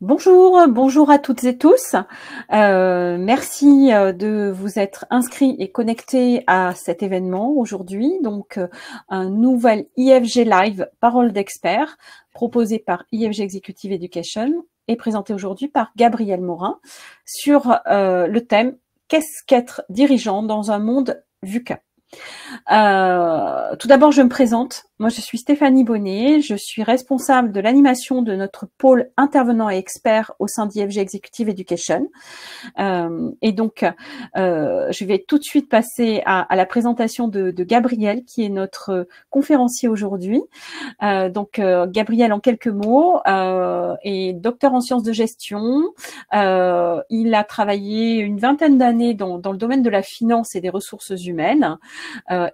Bonjour, bonjour à toutes et tous. Merci de vous être inscrits et connectés à cet événement aujourd'hui. Donc, un nouvel IFG Live Parole d'expert proposé par IFG Executive Education et présenté aujourd'hui par Gabriel Morin sur le thème Qu'est-ce qu'être dirigeant dans un monde VUCA? Tout d'abord, je me présente. Moi, je suis Stéphanie Bonnet. Je suis responsable de l'animation de notre pôle intervenant et expert au sein d'IFG Executive Education. Et donc, je vais tout de suite passer à la présentation de Gabriel, qui est notre conférencier aujourd'hui. Gabriel, en quelques mots, est docteur en sciences de gestion. Il a travaillé une vingtaine d'années dans le domaine de la finance et des ressources humaines.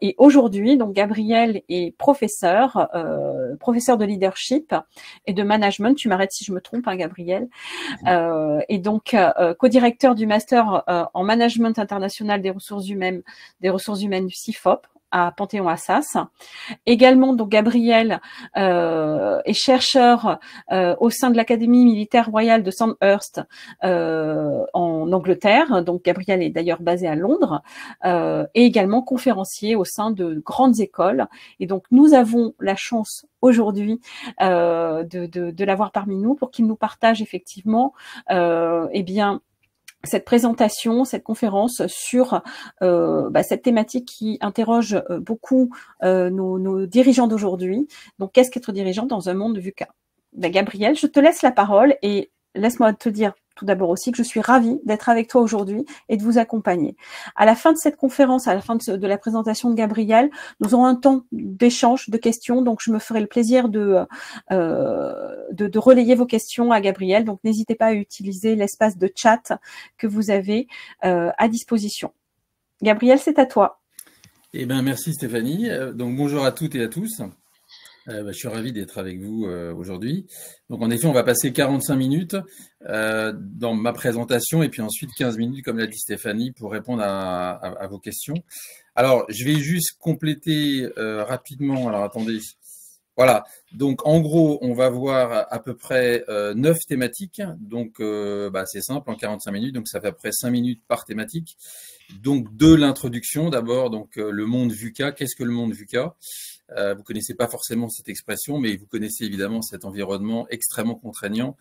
Et aujourd'hui, donc Gabriel est professeur de leadership et de management. Tu m'arrêtes si je me trompe, hein, Gabriel. Et donc co-directeur du master en management international des ressources humaines du CIFOP à Panthéon-Assas. Également, donc Gabriel est chercheur au sein de l'Académie militaire royale de Sandhurst en Angleterre. Donc Gabriel est d'ailleurs basé à Londres et également conférencier au sein de grandes écoles. Et donc nous avons la chance aujourd'hui de l'avoir parmi nous pour qu'il nous partage effectivement cette présentation, cette conférence sur cette thématique qui interroge beaucoup nos dirigeants d'aujourd'hui. Donc, qu'est-ce qu'être dirigeant dans un monde VUCA? Gabriel, je te laisse la parole et laisse-moi te dire tout d'abord aussi que je suis ravie d'être avec toi aujourd'hui et de vous accompagner. À la fin de cette conférence, à la fin de la présentation de Gabriel, nous aurons un temps d'échange, de questions, donc je me ferai le plaisir de relayer vos questions à Gabriel. Donc n'hésitez pas à utiliser l'espace de chat que vous avez à disposition. Gabriel, c'est à toi. Eh bien, merci Stéphanie. Donc bonjour à toutes et à tous. Je suis ravi d'être avec vous aujourd'hui. Donc en effet, on va passer 45 minutes dans ma présentation et puis ensuite 15 minutes, comme l'a dit Stéphanie, pour répondre à vos questions. Alors, je vais juste compléter rapidement. Alors attendez. Voilà, donc en gros, on va voir à peu près 9 thématiques. Donc c'est simple, en 45 minutes, donc ça fait à peu près 5 minutes par thématique. Donc de l'introduction d'abord, donc le monde VUCA. Qu'est-ce que le monde VUCA? Vous connaissez pas forcément cette expression, mais vous connaissez évidemment cet environnement extrêmement contraignant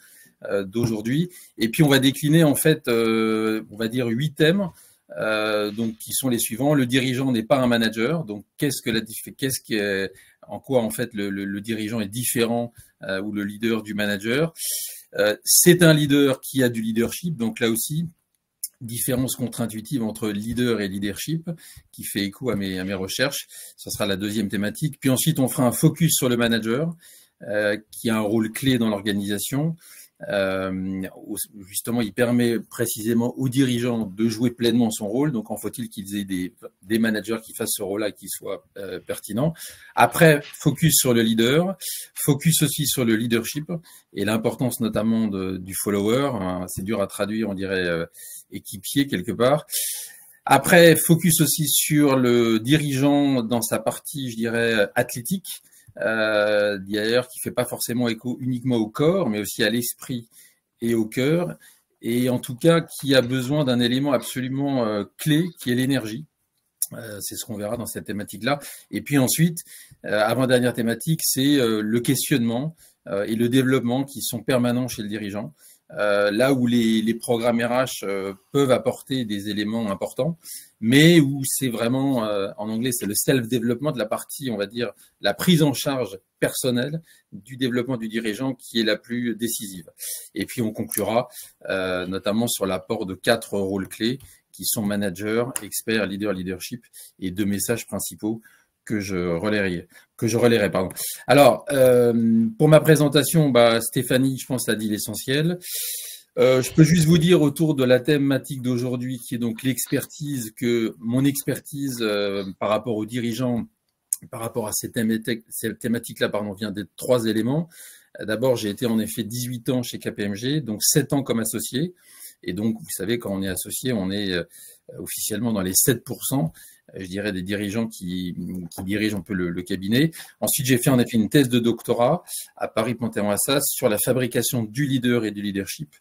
d'aujourd'hui. Et puis on va décliner en fait, on va dire 8 thèmes, donc qui sont les suivants. Le dirigeant n'est pas un manager. Donc en quoi en fait le dirigeant est différent ou le leader du manager. C'est un leader qui a du leadership. Donc là aussi, différence contre-intuitive entre leader et leadership, qui fait écho à mes recherches. Ce sera la deuxième thématique. Puis ensuite, on fera un focus sur le manager, qui a un rôle clé dans l'organisation. Justement, il permet précisément aux dirigeants de jouer pleinement son rôle. Donc, en faut-il qu'ils aient des managers qui fassent ce rôle-là, qui soient pertinents. Après, focus sur le leader, focus aussi sur le leadership et l'importance notamment du follower. Hein, c'est dur à traduire, on dirait équipier quelque part. Après, focus aussi sur le dirigeant dans sa partie, je dirais, athlétique. D'ailleurs, qui fait pas forcément écho uniquement au corps, mais aussi à l'esprit et au cœur, et en tout cas qui a besoin d'un élément absolument clé, qui est l'énergie. C'est ce qu'on verra dans cette thématique-là. Et puis ensuite, avant-dernière thématique, c'est le questionnement et le développement qui sont permanents chez le dirigeant. Là où les programmes RH peuvent apporter des éléments importants, mais où c'est vraiment, en anglais, c'est le self-développement de la partie, on va dire, la prise en charge personnelle du développement du dirigeant qui est la plus décisive. Et puis on conclura notamment sur l'apport de 4 rôles clés qui sont manager, expert, leader, leadership, et 2 messages principaux que je relayerai, pardon. Alors, pour ma présentation, Stéphanie, je pense, a dit l'essentiel. Je peux juste vous dire autour de la thématique d'aujourd'hui, qui est donc l'expertise, que mon expertise par rapport aux dirigeants, par rapport à cette thématique-là, vient de 3 éléments. D'abord, j'ai été en effet 18 ans chez KPMG, donc 7 ans comme associé. Et donc, vous savez, quand on est associé, on est officiellement dans les 7%. je dirais, des dirigeants qui dirigent un peu le cabinet. Ensuite, j'ai fait en effet une thèse de doctorat à Paris-Panthéon-Assas sur la fabrication du leader et du leadership,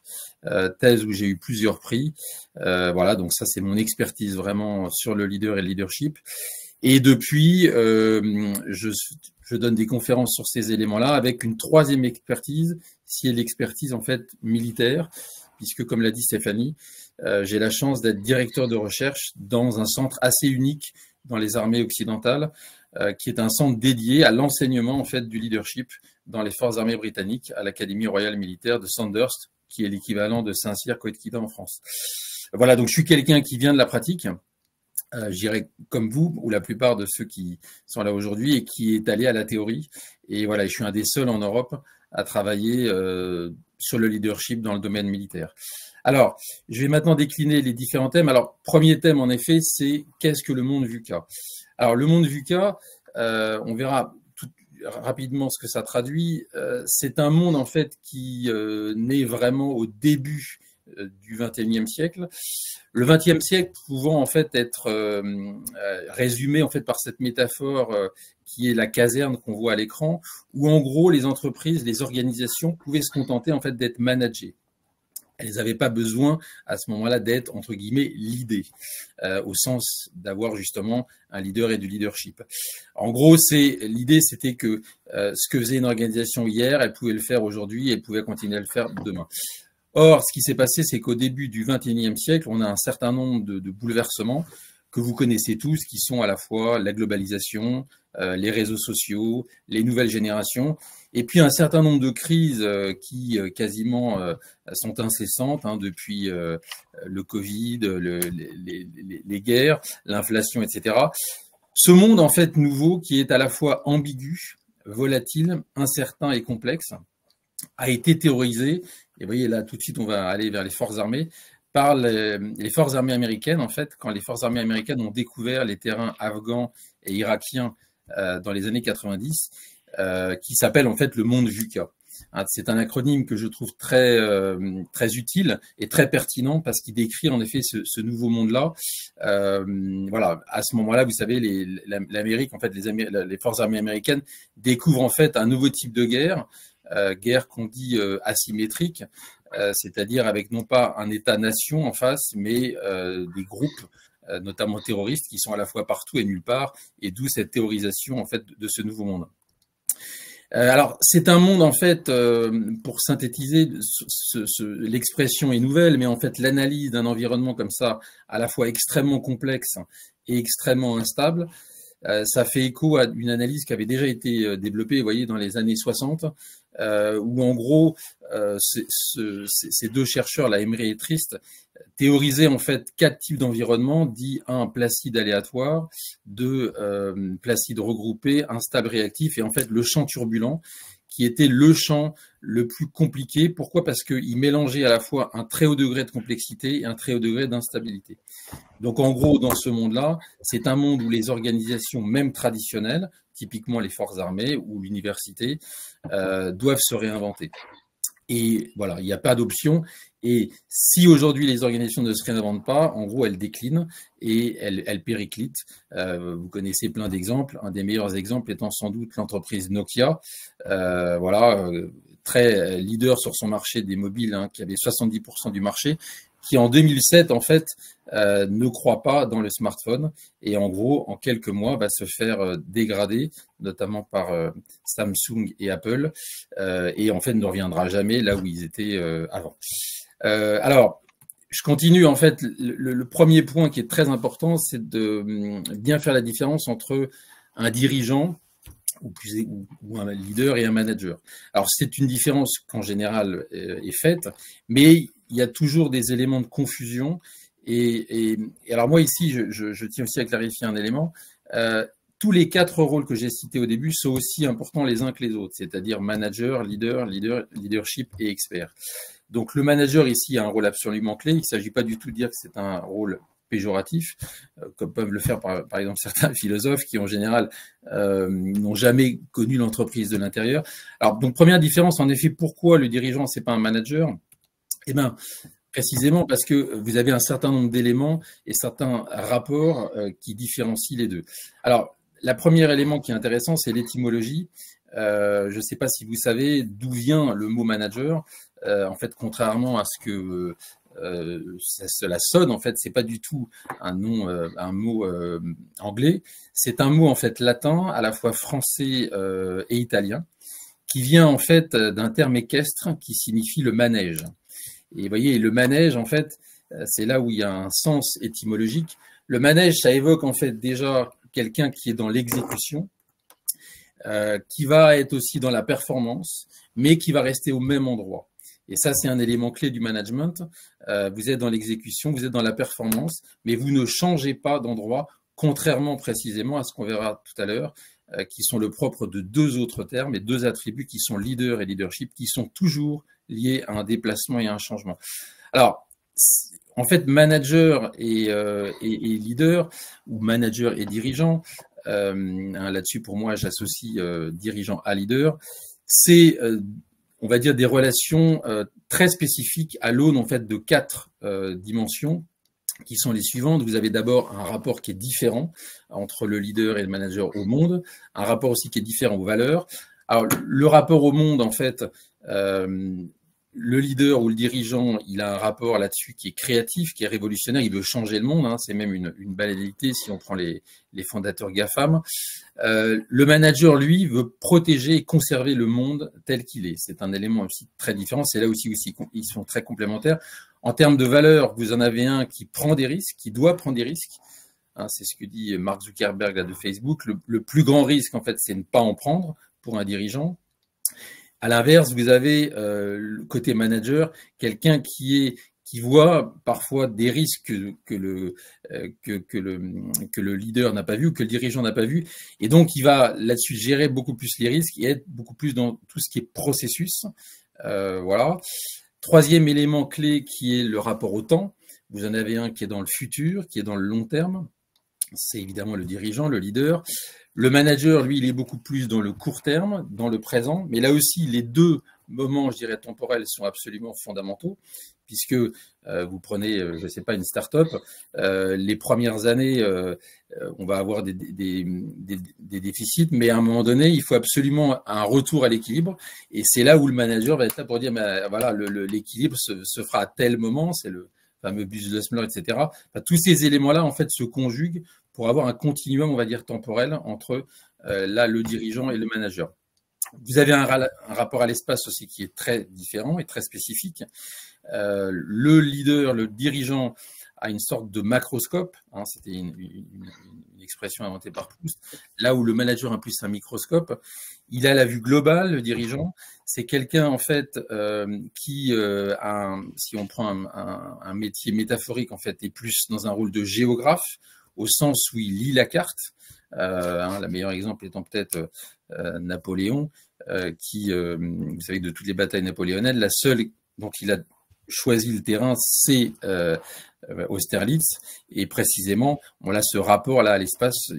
thèse où j'ai eu plusieurs prix. Voilà, donc ça, c'est mon expertise vraiment sur le leader et le leadership. Et depuis, je donne des conférences sur ces éléments-là avec une troisième expertise, qui est l'expertise en fait militaire, puisque comme l'a dit Stéphanie, j'ai la chance d'être directeur de recherche dans un centre assez unique dans les armées occidentales, qui est un centre dédié à l'enseignement en fait du leadership dans les forces armées britanniques, à l'Académie royale militaire de Sandhurst, qui est l'équivalent de Saint-Cyr, Coëtquida en France. Voilà, donc je suis quelqu'un qui vient de la pratique. Je dirais comme vous, ou la plupart de ceux qui sont là aujourd'hui, et qui est allé à la théorie. Et voilà, je suis un des seuls en Europe à travailler sur le leadership dans le domaine militaire. Alors, je vais maintenant décliner les différents thèmes. Alors, premier thème, en effet, c'est qu'est-ce que le monde VUCA? Alors, le monde VUCA, on verra rapidement ce que ça traduit. C'est un monde, en fait, qui naît vraiment au début du XXIe siècle. Le XXe siècle pouvant en fait être résumé en fait par cette métaphore qui est la caserne qu'on voit à l'écran, où en gros les entreprises, les organisations pouvaient se contenter en fait d'être managées. Elles n'avaient pas besoin à ce moment-là d'être entre guillemets leadées, au sens d'avoir justement un leader et du leadership. En gros, l'idée c'était que ce que faisait une organisation hier, elle pouvait le faire aujourd'hui, elle pouvait continuer à le faire demain. Or, ce qui s'est passé, c'est qu'au début du XXIe siècle, on a un certain nombre de bouleversements que vous connaissez tous, qui sont à la fois la globalisation, les réseaux sociaux, les nouvelles générations, et puis un certain nombre de crises qui quasiment sont incessantes, hein, depuis le Covid, les guerres, l'inflation, etc. Ce monde, en fait, nouveau, qui est à la fois ambigu, volatile, incertain et complexe, a été théorisé, et vous voyez là tout de suite on va aller vers les forces armées, par les forces armées américaines en fait, quand les forces armées américaines ont découvert les terrains afghans et irakiens dans les années 90, qui s'appelle en fait le monde VUCA. C'est un acronyme que je trouve très utile et très pertinent parce qu'il décrit en effet ce nouveau monde-là. Voilà, à ce moment-là, vous savez, l'Amérique, en fait, les forces armées américaines découvrent en fait un nouveau type de guerre. Guerre qu'on dit asymétrique, c'est-à-dire avec non pas un État-nation en face, mais des groupes, notamment terroristes, qui sont à la fois partout et nulle part, et d'où cette théorisation en fait de ce nouveau monde. Alors, c'est un monde, en fait, pour synthétiser, l'expression est nouvelle, mais en fait, l'analyse d'un environnement comme ça, à la fois extrêmement complexe et extrêmement instable, ça fait écho à une analyse qui avait déjà été développée, vous voyez, dans les années 60, où en gros, ces deux chercheurs, là, Emery et Trist, théorisaient en fait 4 types d'environnements, dit 1 placide aléatoire, 2 placide regroupé, instable réactif, et en fait le champ turbulent, qui était le champ le plus compliqué. Pourquoi? Parce qu'il mélangeait à la fois un très haut degré de complexité et un très haut degré d'instabilité. Donc en gros, dans ce monde-là, c'est un monde où les organisations, même traditionnelles, typiquement les forces armées ou l'université, doivent se réinventer. Et voilà, il n'y a pas d'option. Et si aujourd'hui les organisations ne se réinventent pas, en gros, elles déclinent et elles périclitent. Vous connaissez plein d'exemples. Un des meilleurs exemples étant sans doute l'entreprise Nokia. Voilà, très leader sur son marché des mobiles, hein, qui avait 70% du marché, qui en 2007, en fait, ne croit pas dans le smartphone et en gros, en quelques mois, va se faire dégrader, notamment par Samsung et Apple, et en fait ne reviendra jamais là où ils étaient avant. Alors, je continue. En fait, le premier point qui est très important, c'est de bien faire la différence entre un dirigeant ou un leader et un manager. Alors, c'est une différence qu'en général est faite, mais il y a toujours des éléments de confusion. Et alors moi ici, je tiens aussi à clarifier un élément. Tous les 4 rôles que j'ai cités au début sont aussi importants les uns que les autres, c'est-à-dire manager, leadership et expert. Donc le manager ici a un rôle absolument clé. Il ne s'agit pas du tout de dire que c'est un rôle péjoratif, comme peuvent le faire par exemple certains philosophes qui en général n'ont jamais connu l'entreprise de l'intérieur. Alors donc première différence, en effet, pourquoi le dirigeant c'est pas un manager? Eh bien, Précisément parce que vous avez un certain nombre d'éléments et certains rapports qui différencient les deux. Alors, le premier élément qui est intéressant, c'est l'étymologie. Je ne sais pas si vous savez d'où vient le mot manager. En fait, contrairement à ce que cela sonne, en fait, c'est pas du tout un nom, un mot anglais. C'est un mot en fait latin, à la fois français et italien, qui vient en fait d'un terme équestre qui signifie le manège. Et vous voyez, le manège, en fait, c'est là où il y a un sens étymologique. Le manège, ça évoque en fait déjà quelqu'un qui est dans l'exécution, qui va être aussi dans la performance, mais qui va rester au même endroit. Et ça, c'est un élément clé du management. Vous êtes dans l'exécution, vous êtes dans la performance, mais vous ne changez pas d'endroit, contrairement précisément à ce qu'on verra tout à l'heure, qui sont le propre de deux autres termes et deux attributs qui sont leader et leadership, qui sont toujours liés à un déplacement et à un changement. Alors, en fait, manager et leader, ou manager et dirigeant, là-dessus, pour moi, j'associe dirigeant à leader, c'est, on va dire, des relations très spécifiques à l'aune, en fait, de 4 dimensions qui sont les suivantes. Vous avez d'abord un rapport qui est différent entre le leader et le manager au monde, un rapport aussi qui est différent aux valeurs. Alors, le rapport au monde, en fait, le leader ou le dirigeant, il a un rapport là-dessus qui est créatif, qui est révolutionnaire, il veut changer le monde, hein, c'est même une banalité si on prend les fondateurs GAFAM. Le manager, lui, veut protéger et conserver le monde tel qu'il est. C'est un élément aussi très différent, c'est là aussi ils sont très complémentaires. En termes de valeur, vous en avez un qui prend des risques, qui doit prendre des risques. Hein, c'est ce que dit Mark Zuckerberg là, de Facebook. Le plus grand risque, en fait, c'est ne pas en prendre pour un dirigeant. À l'inverse, vous avez le côté manager, quelqu'un qui voit parfois des risques que le leader n'a pas vu ou que le dirigeant n'a pas vu, et donc il va là-dessus gérer beaucoup plus les risques et être beaucoup plus dans tout ce qui est processus. Voilà. Troisième élément clé qui est le rapport au temps. Vous en avez un qui est dans le futur, qui est dans le long terme. C'est évidemment le dirigeant, le leader. Le manager, lui, il est beaucoup plus dans le court terme, dans le présent. Mais là aussi, les deux moments, je dirais, temporels sont absolument fondamentaux, puisque vous prenez, je ne sais pas, une start-up, les premières années, on va avoir des déficits, mais à un moment donné, il faut absolument un retour à l'équilibre. Et c'est là où le manager va être là pour dire, voilà, l'équilibre se fera à tel moment, c'est le fameux Business-Miller, etc. Enfin, tous ces éléments-là, en fait, se conjuguent pour avoir un continuum, on va dire, temporel entre là, le dirigeant et le manager. Vous avez un rapport à l'espace aussi qui est très différent et très spécifique. Le leader, le dirigeant, a une sorte de macroscope, hein, c'était une expression inventée par Proust, là où le manager a plus un microscope. Il a la vue globale, le dirigeant. C'est quelqu'un, en fait, qui, si on prend un métier métaphorique, en fait, est plus dans un rôle de géographe, au sens où il lit la carte. Le meilleur exemple étant peut-être Napoléon, qui, vous savez, de toutes les batailles napoléoniennes, la seule dont il a choisi le terrain, c'est Austerlitz, et précisément, on a ce rapport là à l'espace,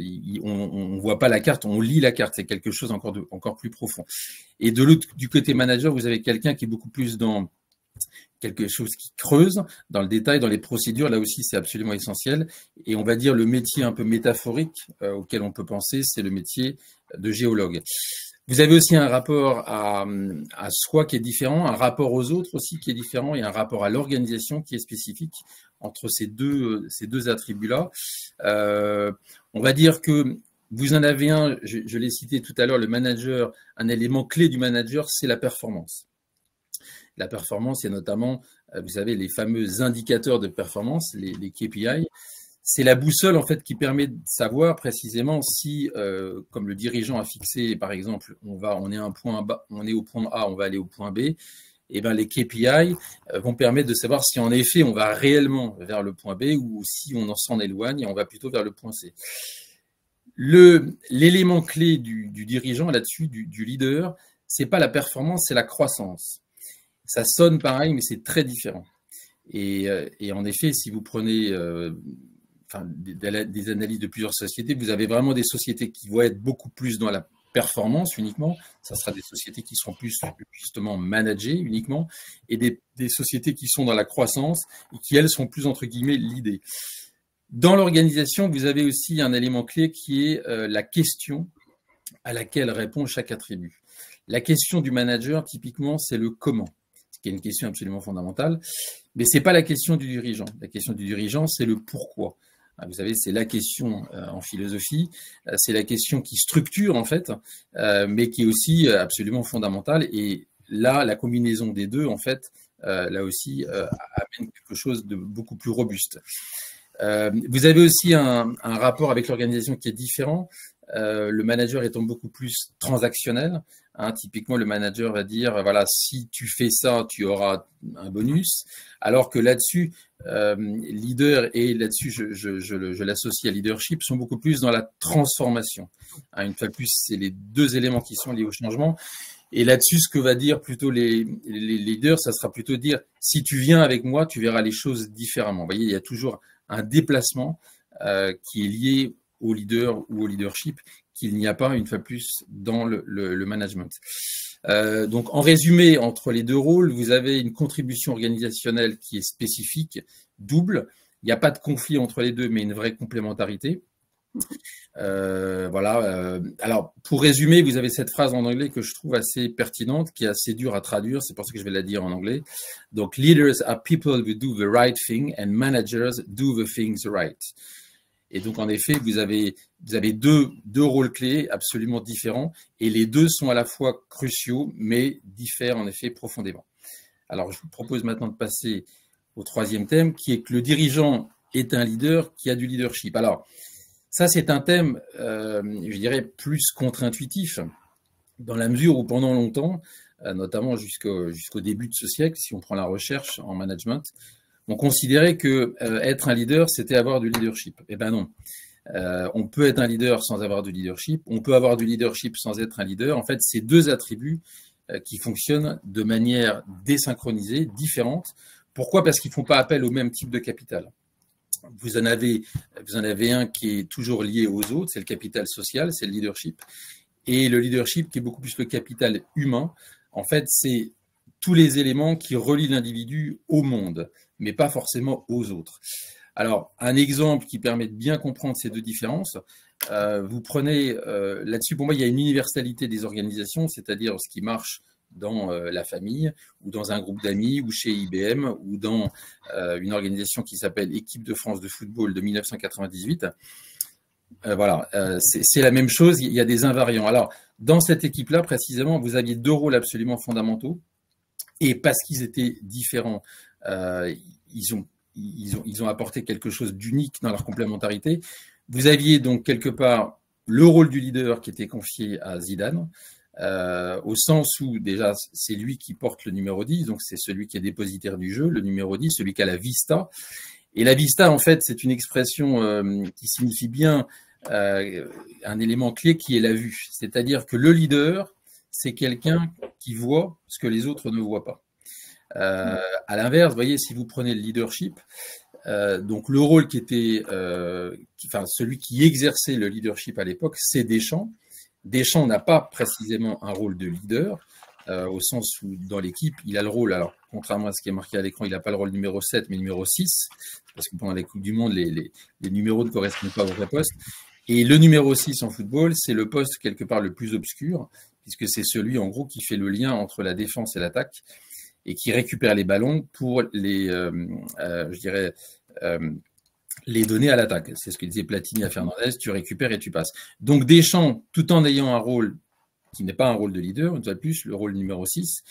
on voit pas la carte, on lit la carte, c'est quelque chose encore plus profond. Et de l'autre, du côté manager, vous avez quelqu'un qui est beaucoup plus dans quelque chose qui creuse dans le détail, dans les procédures, là aussi c'est absolument essentiel. Et on va dire le métier un peu métaphorique auquel on peut penser, c'est le métier de géologue. Vous avez aussi un rapport à soi qui est différent, un rapport aux autres aussi qui est différent et un rapport à l'organisation qui est spécifique entre ces deux attributs-là. On va dire que vous en avez un, je l'ai cité tout à l'heure, le manager, un élément clé du manager, c'est la performance. La performance, il y a notamment, vous savez, les fameux indicateurs de performance, les KPI. C'est la boussole, en fait, qui permet de savoir précisément si, comme le dirigeant a fixé, par exemple, on est au point A, on va aller au point B, et ben les KPI vont permettre de savoir si en effet on va réellement vers le point B ou si on s'en éloigne et on va plutôt vers le point C. L'élément clé du dirigeant là-dessus, du leader, c'est pas la performance, c'est la croissance. Ça sonne pareil, mais c'est très différent. Et en effet, si vous prenez des analyses de plusieurs sociétés, vous avez vraiment des sociétés qui vont être beaucoup plus dans la performance uniquement, ça sera des sociétés qui seront plus justement managées uniquement, et des sociétés qui sont dans la croissance et qui, elles, sont plus, entre guillemets, l'idée. Dans l'organisation, vous avez aussi un élément clé qui est la question à laquelle répond chaque attribut. La question du manager, typiquement, c'est le comment, ce qui est une question absolument fondamentale, mais c'est pas la question du dirigeant. La question du dirigeant, c'est le pourquoi. Vous savez, c'est la question en philosophie, c'est la question qui structure en fait, mais qui est aussi absolument fondamentale. Et là, la combinaison des deux, en fait, là aussi, amène quelque chose de beaucoup plus robuste. Vous avez aussi un rapport avec l'organisation qui est différent. Le manager étant beaucoup plus transactionnel. Typiquement, le manager va dire, voilà, si tu fais ça, tu auras un bonus. Alors que là-dessus, leader et là-dessus, je l'associe à leadership, sont beaucoup plus dans la transformation. Une fois de plus, c'est les deux éléments qui sont liés au changement. Et là-dessus, ce que va dire plutôt les leaders, ça sera plutôt dire, si tu viens avec moi, tu verras les choses différemment. Vous voyez, il y a toujours un déplacement qui est lié au leader ou au leadership qu'il n'y a pas, une fois plus, dans le management. Donc, en résumé, entre les deux rôles, vous avez une contribution organisationnelle qui est spécifique, double. Il n'y a pas de conflit entre les deux, mais une vraie complémentarité. Voilà. Alors, pour résumer, vous avez cette phrase en anglais que je trouve assez pertinente, qui est assez dure à traduire. C'est pour ça que je vais la dire en anglais. Donc, leaders are people who do the right thing and managers do the things right. Et donc, en effet, vous avez deux rôles clés absolument différents et les deux sont à la fois cruciaux, mais diffèrent en effet profondément. Alors, je vous propose maintenant de passer au troisième thème, qui est que le dirigeant est un leader qui a du leadership. Alors, ça, c'est un thème, je dirais, plus contre-intuitif, dans la mesure où pendant longtemps, notamment jusqu'au début de ce siècle, si on prend la recherche en management, on considérait que être un leader, c'était avoir du leadership. Eh ben non. On peut être un leader sans avoir du leadership. On peut avoir du leadership sans être un leader. En fait, c'est deux attributs qui fonctionnent de manière désynchronisée, différente. Pourquoi? Parce qu'ils ne font pas appel au même type de capital. Vous en avez un qui est toujours lié aux autres, c'est le capital social, c'est le leadership. Et le leadership qui est beaucoup plus le capital humain, en fait, c'est tous les éléments qui relient l'individu au monde, mais pas forcément aux autres. Alors, un exemple qui permet de bien comprendre ces deux différences, vous prenez là-dessus, pour moi, il y a une universalité des organisations, c'est-à-dire ce qui marche dans la famille, ou dans un groupe d'amis, ou chez IBM, ou dans une organisation qui s'appelle Équipe de France de football de 1998. Voilà, c'est la même chose, il y a des invariants. Alors, dans cette équipe-là, précisément, vous aviez deux rôles absolument fondamentaux. Et parce qu'ils étaient différents, ils ont apporté quelque chose d'unique dans leur complémentarité. Vous aviez donc quelque part le rôle du leader qui était confié à Zidane, au sens où déjà c'est lui qui porte le numéro 10, donc c'est celui qui est dépositaire du jeu, le numéro 10, celui qui a la vista. Et la vista, en fait, c'est une expression qui signifie bien un élément clé qui est la vue. C'est-à-dire que le leader, c'est quelqu'un qui voit ce que les autres ne voient pas. À l'inverse, vous voyez, si vous prenez le leadership, donc le rôle qui était, celui qui exerçait le leadership à l'époque, c'est Deschamps. Deschamps n'a pas précisément un rôle de leader, au sens où dans l'équipe, il a le rôle, alors contrairement à ce qui est marqué à l'écran, il n'a pas le rôle numéro 7, mais numéro 6, parce que pendant les Coupes du Monde, les numéros ne correspondent pas au vrai poste. Et le numéro 6 en football, c'est le poste quelque part le plus obscur, puisque c'est celui en gros qui fait le lien entre la défense et l'attaque et qui récupère les ballons pour les donner à l'attaque. C'est ce que disait Platini à Fernandez, tu récupères et tu passes. Donc Deschamps, tout en ayant un rôle qui n'est pas un rôle de leader, une fois de plus, le rôle numéro 6,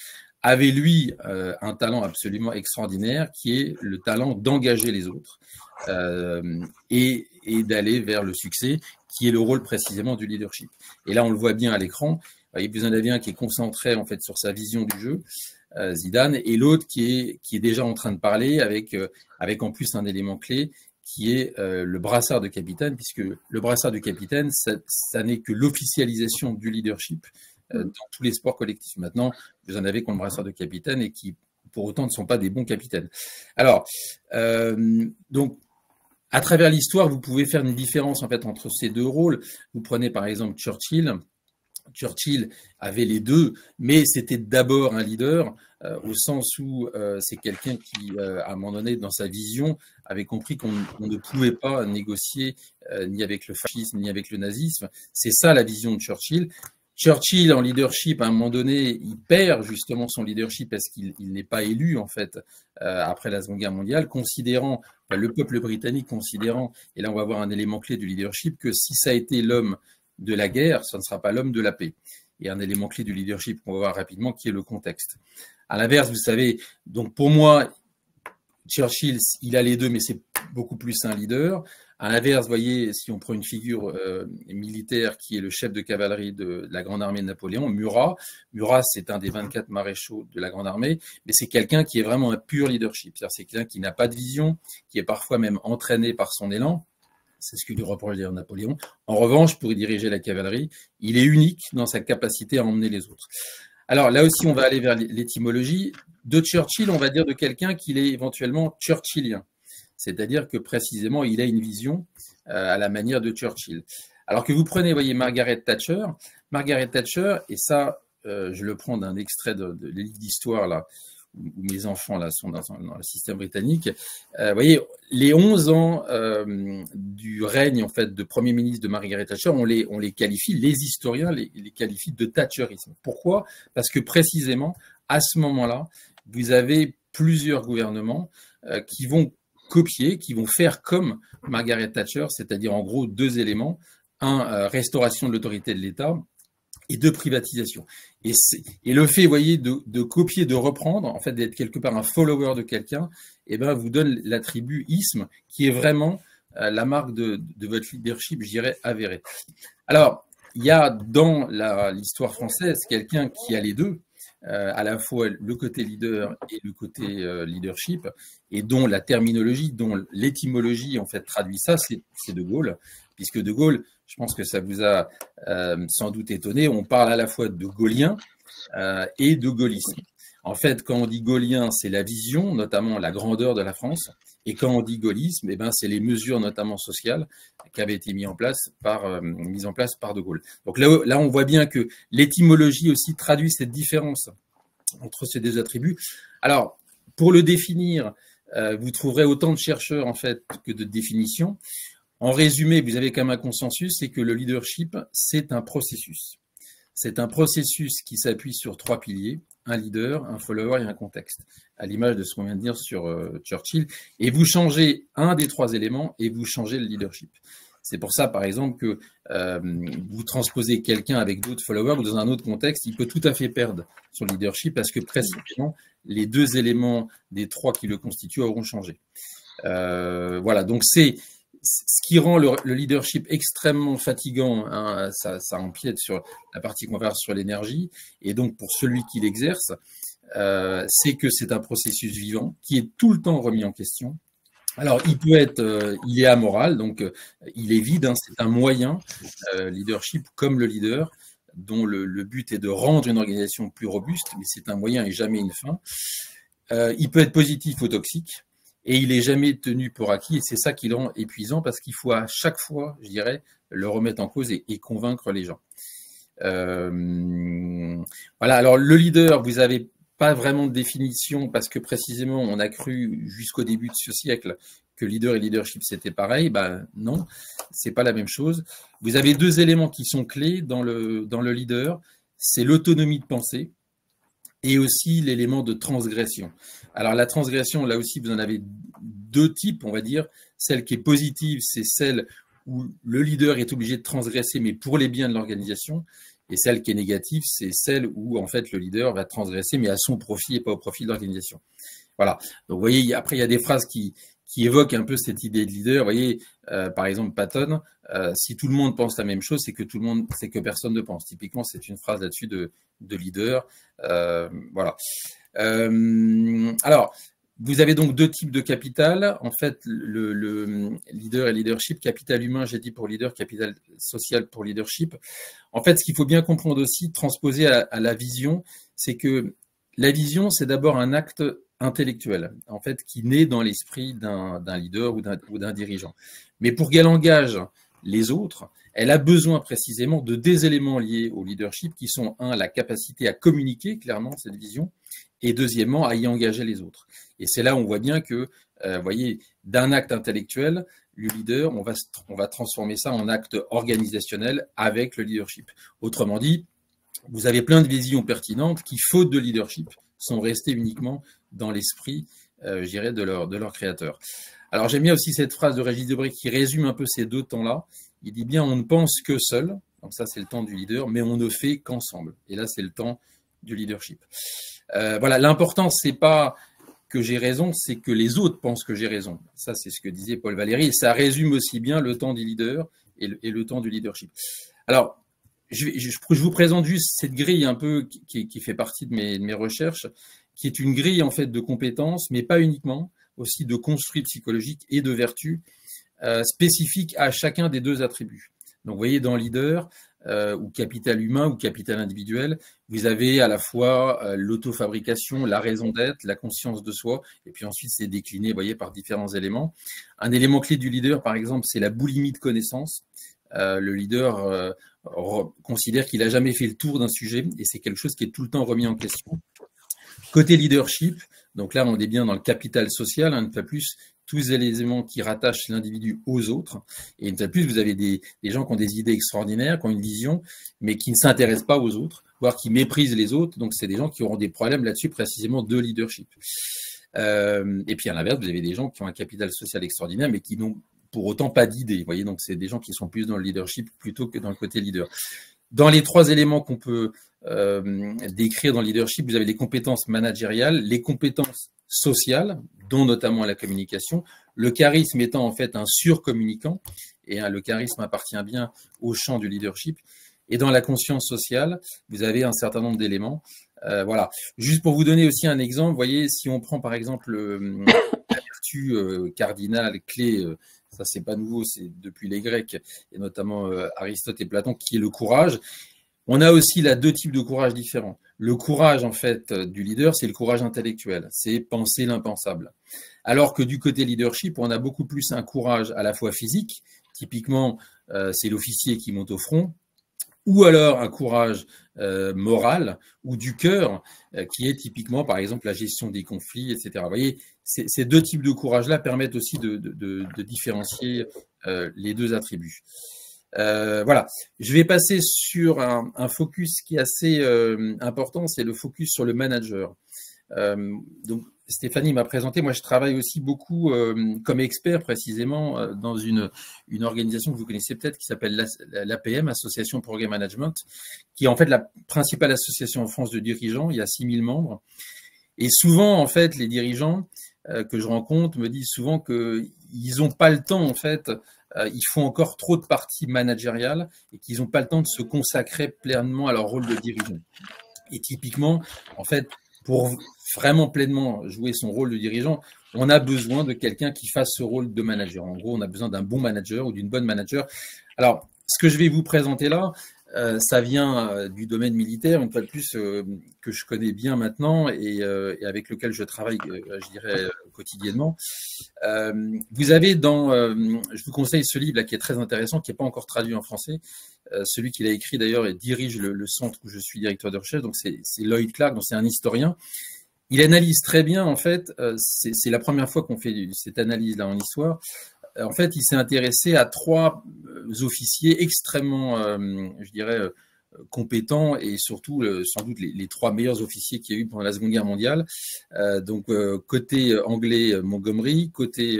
avait lui un talent absolument extraordinaire qui est le talent d'engager les autres et d'aller vers le succès, qui est le rôle précisément du leadership. Et là, on le voit bien à l'écran. Vous en avez un qui est concentré en fait sur sa vision du jeu, Zidane, et l'autre qui est déjà en train de parler avec en plus un élément clé qui est le brassard de capitaine, puisque le brassard de capitaine, ça n'est que l'officialisation du leadership dans tous les sports collectifs. Maintenant, vous en avez qui ont le brassard de capitaine et qui, pour autant, ne sont pas des bons capitaines. Alors, donc, à travers l'histoire, vous pouvez faire une différence en fait entre ces deux rôles. Vous prenez par exemple Churchill. Churchill avait les deux, mais c'était d'abord un leader, au sens où c'est quelqu'un qui, à un moment donné, dans sa vision, avait compris qu'on ne pouvait pas négocier ni avec le fascisme, ni avec le nazisme. C'est ça la vision de Churchill. Churchill, en leadership, à un moment donné, il perd justement son leadership parce qu'il n'est pas élu, en fait, après la Seconde Guerre mondiale, considérant, enfin, le peuple britannique considérant, et là on va voir un élément clé du leadership, que si ça a été l'homme de la guerre, ce ne sera pas l'homme de la paix. Et un élément clé du leadership qu'on va voir rapidement, qui est le contexte. À l'inverse, vous savez, donc pour moi, Churchill, il a les deux, mais c'est beaucoup plus un leader. À l'inverse, vous voyez, si on prend une figure militaire qui est le chef de cavalerie de la Grande Armée de Napoléon, Murat. Murat, c'est un des 24 maréchaux de la Grande Armée, mais c'est quelqu'un qui est vraiment un pur leadership. C'est-à-dire c'est quelqu'un qui n'a pas de vision, qui est parfois même entraîné par son élan. C'est ce que lui reproche d'ailleurs Napoléon. En revanche, pour y diriger la cavalerie, il est unique dans sa capacité à emmener les autres. Alors là aussi, on va aller vers l'étymologie. De Churchill, on va dire de quelqu'un qu'il est éventuellement churchillien. C'est-à-dire que précisément, il a une vision à la manière de Churchill. Alors que vous prenez, voyez, Margaret Thatcher, et ça, je le prends d'un extrait de livre d'histoire, là, où mes enfants là sont dans le système britannique. Vous voyez, les 11 ans du règne en fait de Premier ministre de Margaret Thatcher, on les qualifie, les historiens les qualifient de Thatcherisme. Pourquoi? Parce que précisément, à ce moment-là, vous avez plusieurs gouvernements qui vont copier, qui vont faire comme Margaret Thatcher, c'est-à-dire en gros deux éléments. Un, restauration de l'autorité de l'État, et de privatisation. Et le fait, vous voyez, de copier, de reprendre, en fait, d'être quelque part un follower de quelqu'un, eh ben, vous donne l'attribut isme, qui est vraiment la marque de votre leadership, je dirais, avéré. Alors, il y a dans l'histoire française quelqu'un qui a les deux, à la fois le côté leader et le côté leadership, et dont la terminologie, dont l'étymologie, en fait, traduit ça, c'est De Gaulle, puisque De Gaulle, je pense que ça vous a sans doute étonné, on parle à la fois de gaullien et de gaullisme. En fait, quand on dit gaullien, c'est la vision, notamment la grandeur de la France, et quand on dit gaullisme, eh ben, c'est les mesures, notamment sociales, qui avaient été mises en place par De Gaulle. Donc là, on voit bien que l'étymologie aussi traduit cette différence entre ces deux attributs. Alors, pour le définir, vous trouverez autant de chercheurs en fait que de définitions. En résumé, vous avez quand même un consensus, c'est que le leadership, c'est un processus. C'est un processus qui s'appuie sur trois piliers, un leader, un follower et un contexte, à l'image de ce qu'on vient de dire sur Churchill. Et vous changez un des trois éléments et vous changez le leadership. C'est pour ça, par exemple, que vous transposez quelqu'un avec d'autres followers ou dans un autre contexte, il peut tout à fait perdre son leadership parce que précisément, les deux éléments des trois qui le constituent auront changé. Voilà, donc c'est ce qui rend le leadership extrêmement fatigant, hein, ça empiète sur la partie qu'on va voir sur l'énergie, et donc pour celui qui l'exerce, c'est que c'est un processus vivant qui est tout le temps remis en question. Alors, il est amoral, donc il est vide, hein, c'est un moyen, leadership comme le leader, dont le but est de rendre une organisation plus robuste, mais c'est un moyen et jamais une fin. Il peut être positif ou toxique. Et il n'est jamais tenu pour acquis, et c'est ça qui le rend épuisant, parce qu'il faut à chaque fois, je dirais, le remettre en cause et convaincre les gens. Voilà, alors le leader, vous n'avez pas vraiment de définition, parce que précisément, on a cru jusqu'au début de ce siècle que leader et leadership, c'était pareil. Ben non, c'est pas la même chose. Vous avez deux éléments qui sont clés dans le leader, c'est l'autonomie de pensée, et aussi l'élément de transgression. Alors la transgression, là aussi, vous en avez deux types, on va dire. Celle qui est positive, c'est celle où le leader est obligé de transgresser, mais pour les biens de l'organisation. Et celle qui est négative, c'est celle où, en fait, le leader va transgresser, mais à son profit et pas au profit de l'organisation. Voilà. Donc, vous voyez, après, il y a des phrases qui évoquent un peu cette idée de leader. Vous voyez, par exemple, Patton, si tout le monde pense la même chose, c'est que personne ne pense. Typiquement, c'est une phrase là-dessus de leader. Voilà. Alors, vous avez donc deux types de capital. En fait, le leader et leadership, capital humain, j'ai dit pour leader, capital social pour leadership. En fait, ce qu'il faut bien comprendre aussi, transposer à la vision, c'est que la vision, c'est d'abord un acte intellectuel, en fait, qui naît dans l'esprit d'un leader ou d'un dirigeant. Mais pour qu'elle engage les autres, elle a besoin précisément de des éléments liés au leadership qui sont, un, la capacité à communiquer clairement cette vision, et deuxièmement, à y engager les autres. Et c'est là où on voit bien que, vous voyez, d'un acte intellectuel, le leader, on va transformer ça en acte organisationnel avec le leadership. Autrement dit, vous avez plein de visions pertinentes qui, faute de leadership, sont restées uniquement dans l'esprit, je dirais, de leur créateur. Alors, j'aime bien aussi cette phrase de Régis Debray qui résume un peu ces deux temps-là. Il dit bien, on ne pense que seul, donc ça c'est le temps du leader, mais on ne fait qu'ensemble. Et là, c'est le temps du leadership. Voilà, l'important, c'est pas que j'ai raison, c'est que les autres pensent que j'ai raison. Ça, c'est ce que disait Paul Valéry, et ça résume aussi bien le temps du leader et le temps du leadership. Alors, je vous présente juste cette grille un peu qui fait partie de mes recherches, qui est une grille en fait de compétences, mais pas uniquement, aussi de construits psychologiques et de vertus spécifiques à chacun des deux attributs. Donc, vous voyez, dans leader ou capital humain ou capital individuel, vous avez à la fois l'autofabrication, la raison d'être, la conscience de soi, et puis ensuite c'est décliné, vous voyez, par différents éléments. Un élément clé du leader, par exemple, c'est la boulimie de connaissances. Le leader considère qu'il n'a jamais fait le tour d'un sujet, et c'est quelque chose qui est tout le temps remis en question. Côté leadership, donc là on est bien dans le capital social, une fois plus, tous les éléments qui rattachent l'individu aux autres. Et une fois de plus, vous avez des gens qui ont des idées extraordinaires, qui ont une vision, mais qui ne s'intéressent pas aux autres, voire qui méprisent les autres. Donc, c'est des gens qui auront des problèmes là-dessus, précisément de leadership. Et puis, à l'inverse, vous avez des gens qui ont un capital social extraordinaire, mais qui n'ont pour autant pas d'idées. Vous voyez, donc c'est des gens qui sont plus dans le leadership plutôt que dans le côté leader. Dans les trois éléments qu'on peut décrire dans le leadership, vous avez les compétences managériales, les compétences sociales, dont notamment la communication, le charisme étant en fait un surcommunicant, et le charisme appartient bien au champ du leadership. Et dans la conscience sociale, vous avez un certain nombre d'éléments. Voilà. Juste pour vous donner aussi un exemple, vous voyez, si on prend par exemple la vertu cardinale, clé, ça c'est pas nouveau, c'est depuis les Grecs, et notamment Aristote et Platon, qui est le courage. On a aussi là deux types de courage différents. Le courage, en fait, du leader, c'est le courage intellectuel, c'est penser l'impensable. Alors que du côté leadership, on a beaucoup plus un courage à la fois physique, typiquement, c'est l'officier qui monte au front, ou alors un courage moral ou du cœur, qui est typiquement, par exemple, la gestion des conflits, etc. Vous voyez, ces deux types de courage-là permettent aussi de différencier les deux attributs. Voilà, je vais passer sur un focus qui est assez important, c'est le focus sur le manager. Donc Stéphanie m'a présenté, moi je travaille aussi beaucoup comme expert précisément dans une organisation que vous connaissez peut-être qui s'appelle l'APM, Association Programme Management, qui est en fait la principale association en France de dirigeants, il y a 6000 membres. Et souvent en fait les dirigeants que je rencontre me disent souvent qu'ils n'ont pas le temps en fait, ils font encore trop de parties managériales et qu'ils n'ont pas le temps de se consacrer pleinement à leur rôle de dirigeant. Et typiquement, en fait, pour vraiment pleinement jouer son rôle de dirigeant, on a besoin de quelqu'un qui fasse ce rôle de manager. En gros, on a besoin d'un bon manager ou d'une bonne manager. Alors, ce que je vais vous présenter là, ça vient du domaine militaire, une fois de plus, que je connais bien maintenant et avec lequel je travaille, je dirais, quotidiennement. Vous avez je vous conseille ce livre là qui est très intéressant, qui n'est pas encore traduit en français. Celui qu'il a écrit d'ailleurs et dirige le centre où je suis directeur de recherche, donc c'est Lloyd Clark, donc c'est un historien. Il analyse très bien, en fait, c'est la première fois qu'on fait cette analyse-là en histoire. En fait, il s'est intéressé à trois officiers extrêmement, je dirais, compétents et surtout, sans doute, les trois meilleurs officiers qu'il y a eu pendant la Seconde Guerre mondiale. Donc, côté anglais, Montgomery, côté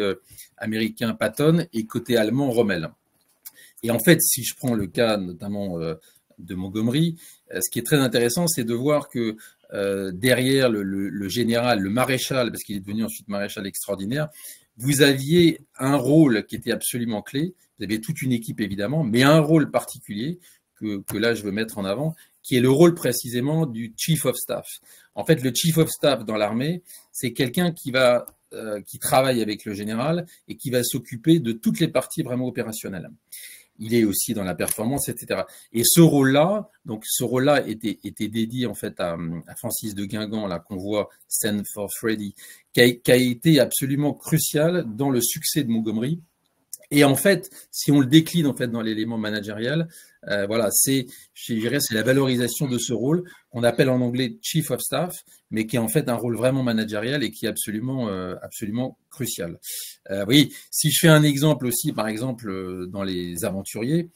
américain, Patton, et côté allemand, Rommel. Et en fait, si je prends le cas notamment de Montgomery, ce qui est très intéressant, c'est de voir que derrière le général, le maréchal, parce qu'il est devenu ensuite maréchal extraordinaire, vous aviez un rôle qui était absolument clé. Vous aviez toute une équipe évidemment, mais un rôle particulier que là je veux mettre en avant, qui est le rôle précisément du Chief of Staff. En fait, le Chief of Staff dans l'armée, c'est quelqu'un qui travaille avec le général et qui va s'occuper de toutes les parties vraiment opérationnelles. Il est aussi dans la performance, etc. Et ce rôle-là, était dédié en fait à Francis de Guingamp, là qu'on voit Send for Freddy, qui a été absolument crucial dans le succès de Montgomery Et en fait, si on le décline en fait dans l'élément managérial, voilà, je dirais, c'est la valorisation de ce rôle qu'on appelle en anglais Chief of Staff, mais qui est en fait un rôle vraiment managérial et qui est absolument crucial. Oui, si je fais un exemple aussi, par exemple, dans les aventuriers,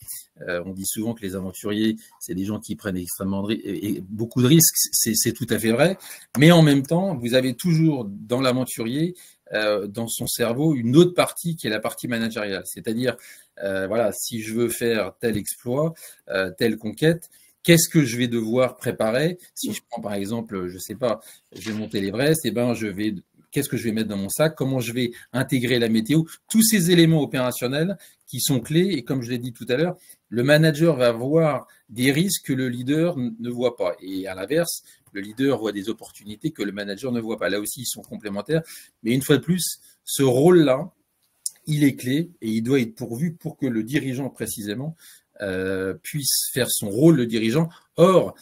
on dit souvent que les aventuriers, c'est des gens qui prennent extrêmement et beaucoup de risques, c'est tout à fait vrai, mais en même temps, vous avez toujours dans l'aventurier dans son cerveau une autre partie qui est la partie managériale. C'est-à-dire, voilà, si je veux faire tel exploit, telle conquête, qu'est-ce que je vais devoir préparer? Si je prends par exemple, je sais pas, je vais monter l'Everest, et ben qu'est-ce que je vais mettre dans mon sac? Comment je vais intégrer la météo? Tous ces éléments opérationnels qui sont clés. Et comme je l'ai dit tout à l'heure, le manager va voir des risques que le leader ne voit pas. Et à l'inverse, le leader voit des opportunités que le manager ne voit pas. Là aussi, ils sont complémentaires. Mais une fois de plus, ce rôle-là, il est clé et il doit être pourvu pour que le dirigeant précisément puisse faire son rôle de dirigeant. Or,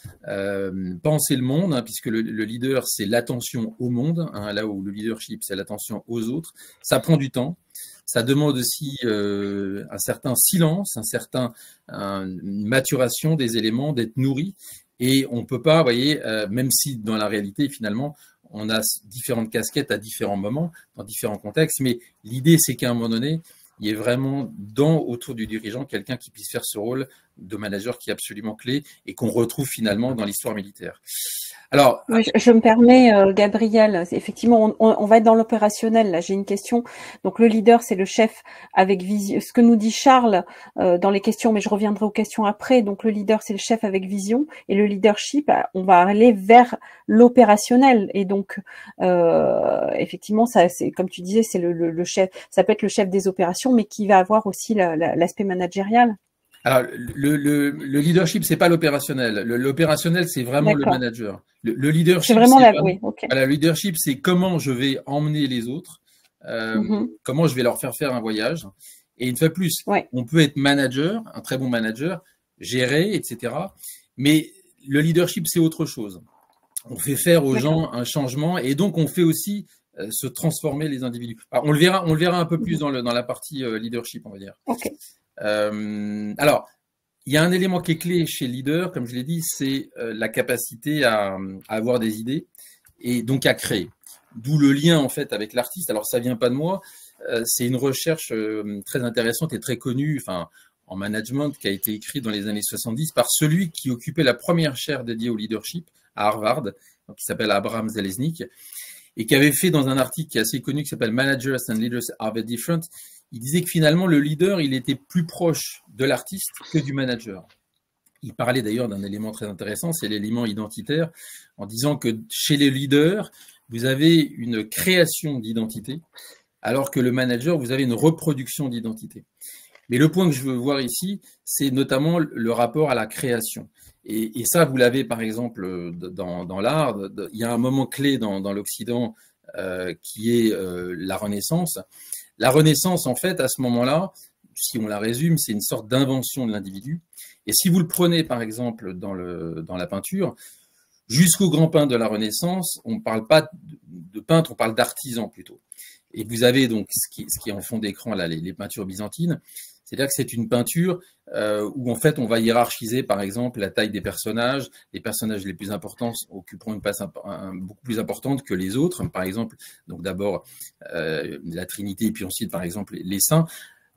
penser le monde, hein, puisque le leader, c'est l'attention au monde, hein, là où le leadership, c'est l'attention aux autres, ça prend du temps. Ça demande aussi un certain silence, une maturation des éléments, d'être nourri. Et on ne peut pas, vous voyez, même si dans la réalité, finalement, on a différentes casquettes à différents moments, dans différents contextes, mais l'idée, c'est qu'à un moment donné, il y ait vraiment autour du dirigeant quelqu'un qui puisse faire ce rôle de manager qui est absolument clé et qu'on retrouve finalement dans l'histoire militaire. Alors, oui, je me permets, Gabriel, effectivement, on va être dans l'opérationnel. Là, j'ai une question. Donc, le leader, c'est le chef avec vision. Ce que nous dit Charles dans les questions, mais je reviendrai aux questions après. Donc, le leader, c'est le chef avec vision, et le leadership, on va aller vers l'opérationnel. Et donc, effectivement, ça, c'est comme tu disais, c'est le chef. Ça peut être le chef des opérations, mais qui va avoir aussi l'aspect managérial. Alors, le leadership, c'est pas l'opérationnel. L'opérationnel, c'est vraiment le manager. Le leadership, c'est vraiment oui, okay. Voilà, le leadership, c'est comment je vais emmener les autres, comment je vais leur faire un voyage. Et une fois de plus, on peut être manager, un très bon manager, gérer, etc. Mais le leadership, c'est autre chose. On fait faire aux gens un changement et donc on fait aussi se transformer les individus. Alors, on le verra un peu plus dans la partie leadership, on va dire. Okay. Alors, il y a un élément qui est clé chez le leader, comme je l'ai dit, c'est la capacité à avoir des idées et donc à créer. D'où le lien en fait avec l'artiste. Alors ça vient pas de moi, c'est une recherche très intéressante et très connue, enfin en management, qui a été écrite dans les années 70 par celui qui occupait la première chaire dédiée au leadership à Harvard, donc qui s'appelle Abraham Zeleznik, et qui avait fait dans un article qui est assez connu qui s'appelle Managers and Leaders Are Very Different. Il disait que finalement, le leader, il était plus proche de l'artiste que du manager. Il parlait d'ailleurs d'un élément très intéressant, c'est l'élément identitaire, en disant que chez les leaders, vous avez une création d'identité, alors que le manager, vous avez une reproduction d'identité. Mais le point que je veux voir ici, c'est notamment le rapport à la création. Et ça, vous l'avez par exemple dans l'art. Il y a un moment clé dans l'Occident qui est la Renaissance. La Renaissance, en fait, à ce moment-là, si on la résume, c'est une sorte d'invention de l'individu. Et si vous le prenez, par exemple, dans la peinture, jusqu'au grand peintre de la Renaissance, on ne parle pas de peintre, on parle d'artisan plutôt. Et vous avez donc ce qui est en fond d'écran, là, les peintures byzantines. C'est-à-dire que c'est une peinture où, en fait, on va hiérarchiser, par exemple, la taille des personnages. Les personnages les plus importants occuperont une place beaucoup plus importante que les autres. Par exemple, donc d'abord la Trinité, et puis ensuite, par exemple, les saints.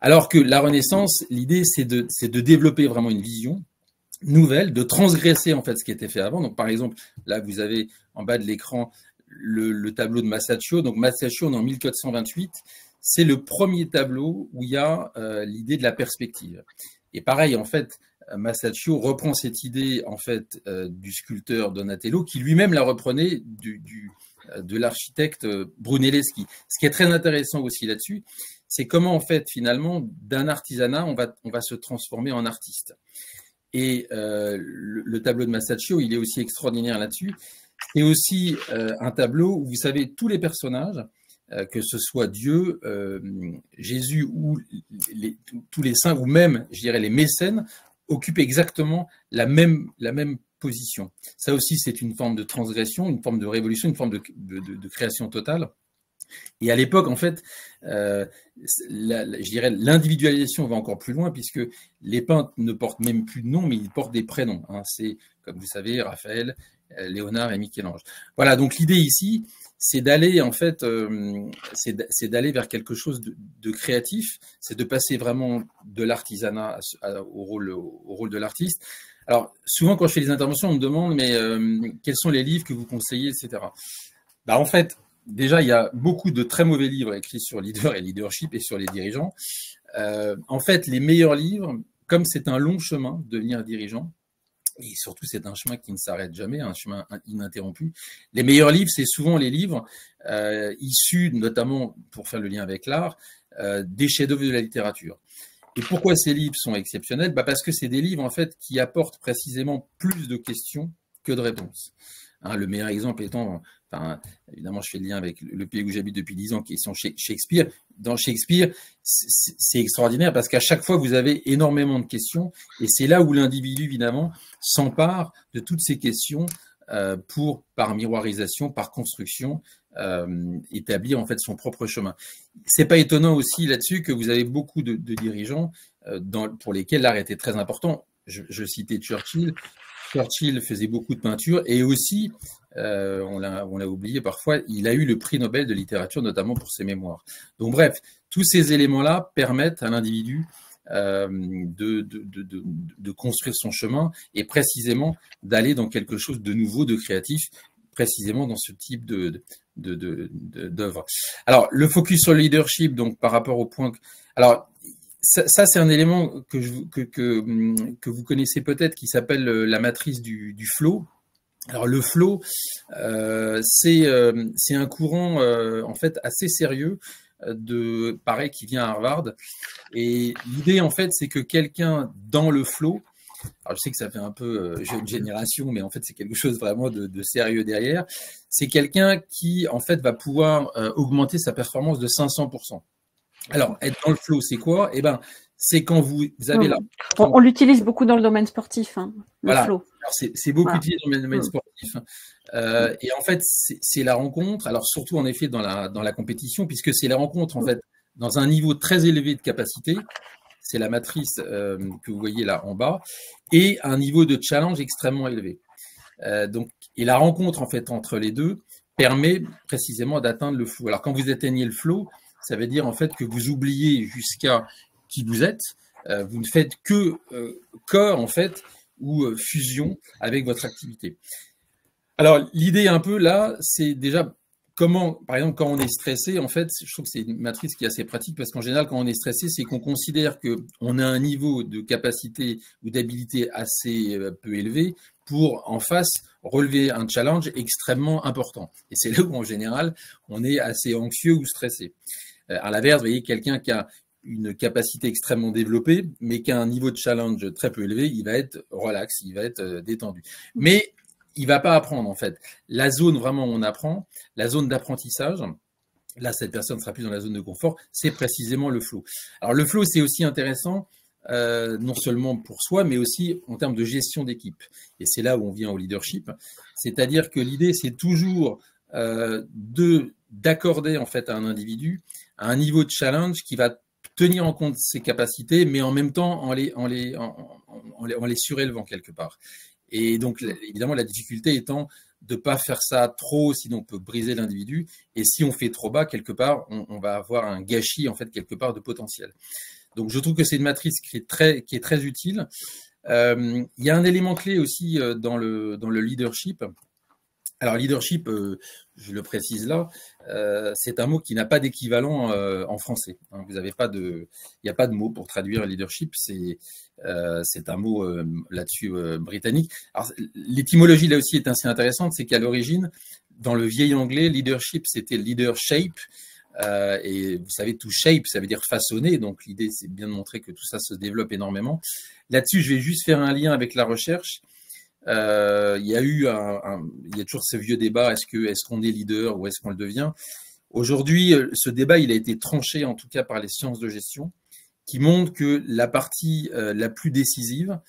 Alors que la Renaissance, l'idée, c'est de développer vraiment une vision nouvelle, de transgresser, en fait, ce qui était fait avant. Donc, par exemple, là, vous avez en bas de l'écran le tableau de Masaccio. Donc, Masaccio, on est en 1428. C'est le premier tableau où il y a l'idée de la perspective. Et pareil, en fait, Masaccio reprend cette idée en fait du sculpteur Donatello, qui lui-même la reprenait de l'architecte Brunelleschi. Ce qui est très intéressant aussi là-dessus, c'est comment en fait finalement d'un artisanat on va se transformer en artiste. Et le tableau de Masaccio, il est aussi extraordinaire là-dessus. C'est aussi un tableau où vous savez tous les personnages, que ce soit Dieu, Jésus ou tous les saints, ou même, je dirais, les mécènes, occupent exactement la même position. Ça aussi, c'est une forme de transgression, une forme de révolution, une forme de création totale. Et à l'époque, en fait, je dirais l'individualisation va encore plus loin puisque les peintres ne portent même plus de nom, mais ils portent des prénoms. Hein. C'est, comme vous savez, Raphaël, Léonard et Michel-Ange. Voilà, donc l'idée ici, c'est d'aller en fait, c'est d'aller vers quelque chose de créatif, c'est de passer vraiment de l'artisanat au rôle de l'artiste. Alors souvent quand je fais les interventions, on me demande mais quels sont les livres que vous conseillez, etc. Bah, en fait, déjà il y a beaucoup de très mauvais livres écrits sur leader et leadership et sur les dirigeants. En fait, les meilleurs livres, comme c'est un long chemin de devenir dirigeant, et surtout c'est un chemin qui ne s'arrête jamais, un chemin ininterrompu. Les meilleurs livres, c'est souvent les livres issus, notamment pour faire le lien avec l'art, des chefs-d'œuvre de la littérature. Et pourquoi ces livres sont exceptionnels? Bah parce que c'est des livres en fait qui apportent précisément plus de questions que de réponses. Hein, le meilleur exemple étant, enfin, évidemment, je fais le lien avec le pays où j'habite depuis 10 ans, qui sont Shakespeare. Dans Shakespeare, c'est extraordinaire parce qu'à chaque fois, vous avez énormément de questions et c'est là où l'individu, évidemment, s'empare de toutes ces questions pour, par miroirisation, par construction, établir en fait son propre chemin. C'est pas étonnant aussi là-dessus que vous avez beaucoup de dirigeants pour lesquels l'art était très important. Je citais Churchill. Churchill faisait beaucoup de peinture et aussi, on l'a oublié parfois, il a eu le prix Nobel de littérature, notamment pour ses mémoires. Donc bref, tous ces éléments-là permettent à l'individu de construire son chemin et précisément d'aller dans quelque chose de nouveau, de créatif, précisément dans ce type d'œuvre. Alors, le focus sur le leadership, donc par rapport au point... Alors, ça c'est un élément que vous connaissez peut-être qui s'appelle la matrice du flow. Alors le flow, c'est un courant en fait assez sérieux pareil qui vient à Harvard. Et l'idée en fait c'est que quelqu'un dans le flow, alors je sais que ça fait un peu jeune génération, mais en fait c'est quelque chose vraiment de sérieux derrière. C'est quelqu'un qui en fait va pouvoir augmenter sa performance de 500%. Alors, être dans le flow, c'est quoi? Eh ben, c'est quand vous avez là. On l'utilise beaucoup dans le domaine sportif, hein, le flow. C'est beaucoup utilisé dans le domaine sportif. Et en fait, c'est la rencontre. Alors, surtout en effet dans la compétition, puisque c'est la rencontre en fait dans un niveau très élevé de capacité. C'est la matrice que vous voyez là en bas, et un niveau de challenge extrêmement élevé. Et la rencontre en fait entre les deux permet précisément d'atteindre le flow. Alors, quand vous atteignez le flow, ça veut dire en fait que vous oubliez jusqu'à qui vous êtes, vous ne faites que corps en fait ou fusion avec votre activité. Alors l'idée un peu là, c'est déjà comment, par exemple, quand on est stressé, en fait, je trouve que c'est une matrice qui est assez pratique parce qu'en général, quand on est stressé, c'est qu'on considère qu'on a un niveau de capacité ou d'habilité assez peu élevé pour en face relever un challenge extrêmement important. Et c'est là où en général, on est assez anxieux ou stressé. À l'inverse, vous voyez, quelqu'un qui a une capacité extrêmement développée, mais qui a un niveau de challenge très peu élevé, il va être relax, il va être détendu. Mais il va pas apprendre, en fait. La zone vraiment où on apprend, la zone d'apprentissage, là, cette personne sera plus dans la zone de confort, c'est précisément le flow. Alors, le flow, c'est aussi intéressant, non seulement pour soi, mais aussi en termes de gestion d'équipe. Et c'est là où on vient au leadership. C'est-à-dire que l'idée, c'est toujours d'accorder, en fait, à un individu un niveau de challenge qui va tenir en compte ses capacités, mais en même temps en les surélevant quelque part. Et donc, évidemment, la difficulté étant de ne pas faire ça trop, sinon on peut briser l'individu. Et si on fait trop bas, quelque part, on va avoir un gâchis, en fait, quelque part, de potentiel. Donc, je trouve que c'est une matrice qui est très utile. Il y a un élément clé aussi dans le leadership. Alors, leadership, je le précise là, c'est un mot qui n'a pas d'équivalent en français. Hein. Vous avez pas il n'y a pas de mot pour traduire leadership. C'est un mot là-dessus britannique. Alors, l'étymologie là aussi est assez intéressante, c'est qu'à l'origine, dans le vieil anglais, leadership c'était leader shape. Et vous savez, to shape, ça veut dire façonner. Donc l'idée, c'est bien de montrer que tout ça se développe énormément. Là-dessus, je vais juste faire un lien avec la recherche. Il y a toujours ce vieux débat, est-ce qu'on est leader ou est-ce qu'on le devient? Aujourd'hui, ce débat, il a été tranché, en tout cas par les sciences de gestion, qui montrent que la partie la plus décisive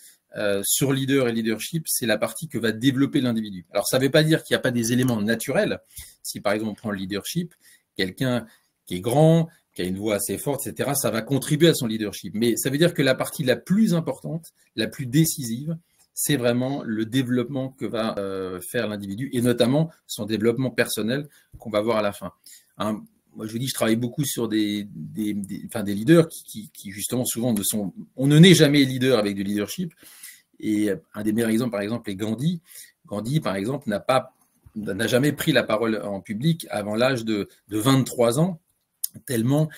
sur leader et leadership, c'est la partie que va développer l'individu. Alors, ça ne veut pas dire qu'il n'y a pas des éléments naturels. Si, par exemple, on prend le leadership, quelqu'un qui est grand, qui a une voix assez forte, etc., ça va contribuer à son leadership. Mais ça veut dire que la partie la plus importante, la plus décisive, c'est vraiment le développement que va faire l'individu, et notamment son développement personnel qu'on va voir à la fin. Hein, moi, je vous dis, je travaille beaucoup sur des leaders qui justement souvent ne sont... On ne naît jamais leader avec du leadership. Et un des meilleurs exemples, par exemple, est Gandhi. Gandhi, par exemple, n'a jamais pris la parole en public avant l'âge de 23 ans, tellement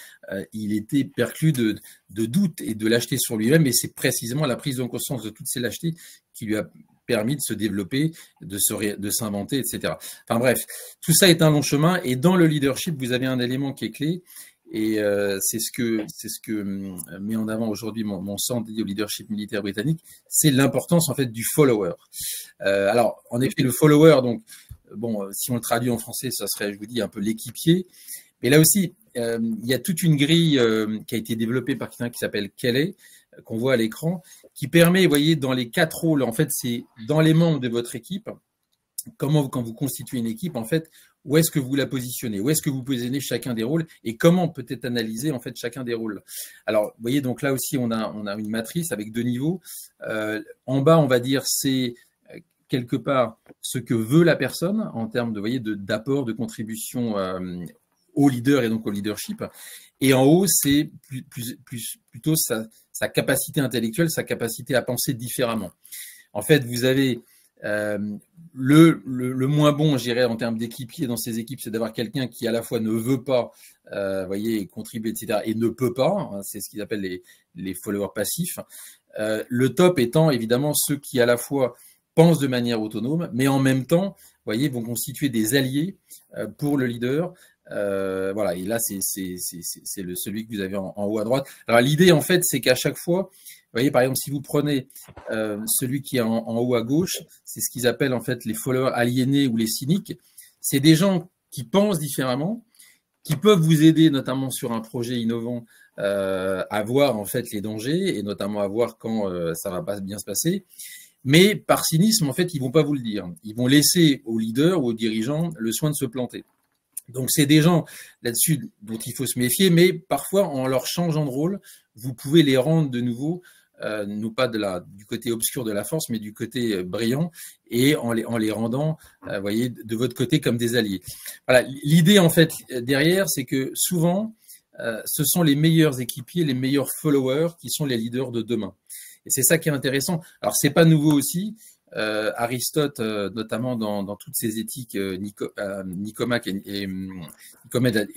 il était perclus de doutes et de lâcheté sur lui-même. Et c'est précisément la prise de conscience de toutes ces lâchetés qui lui a permis de se développer, de s'inventer, etc. Enfin bref, tout ça est un long chemin. Et dans le leadership, vous avez un élément qui est clé. Et c'est ce que met en avant aujourd'hui mon centre dédié au leadership militaire britannique, c'est l'importance en fait du follower. Alors en effet, le follower, donc bon, si on le traduit en français, ça serait, je vous dis, un peu l'équipier. Mais là aussi, il y a toute une grille qui a été développée par quelqu'un qui s'appelle Kelly, qu'on voit à l'écran, qui permet, vous voyez, dans les 4 rôles, en fait, c'est dans les membres de votre équipe, comment, quand vous constituez une équipe, en fait, où est-ce que vous la positionnez, où est-ce que vous positionnez chacun des rôles et comment peut-être analyser en fait chacun des rôles. Alors, vous voyez, donc là aussi, on a une matrice avec 2 niveaux. En bas, on va dire, c'est quelque part ce que veut la personne en termes de, vous voyez, d'apport, de contribution au leader et donc au leadership. Et en haut, c'est plutôt sa capacité intellectuelle, sa capacité à penser différemment. En fait, vous avez le moins bon, je dirais, en termes d'équipier dans ces équipes, c'est d'avoir quelqu'un qui à la fois ne veut pas, voyez, contribuer, etc., et ne peut pas. Hein, c'est ce qu'ils appellent les followers passifs. Le top étant évidemment ceux qui à la fois pensent de manière autonome, mais en même temps, voyez, vont constituer des alliés pour le leader. Voilà, et là, c'est celui que vous avez en haut à droite. Alors l'idée, en fait, c'est qu'à chaque fois, vous voyez, par exemple, si vous prenez celui qui est en haut à gauche, c'est ce qu'ils appellent en fait les followers aliénés ou les cyniques. C'est des gens qui pensent différemment, qui peuvent vous aider notamment sur un projet innovant à voir en fait les dangers et notamment à voir quand ça va pas bien se passer. Mais par cynisme, en fait, ils vont pas vous le dire. Ils vont laisser aux leaders ou aux dirigeants le soin de se planter. Donc, c'est des gens là-dessus dont il faut se méfier, mais parfois, en leur changeant de rôle, vous pouvez les rendre de nouveau, non pas du côté obscur de la force, mais du côté brillant, et en les rendant, voyez, de votre côté comme des alliés. Voilà, l'idée, en fait, derrière, c'est que souvent, ce sont les meilleurs équipiers, les meilleurs followers qui sont les leaders de demain. Et c'est ça qui est intéressant. Alors, c'est pas nouveau aussi. Aristote, notamment dans toutes ses éthiques, Nicomaque et Nicomède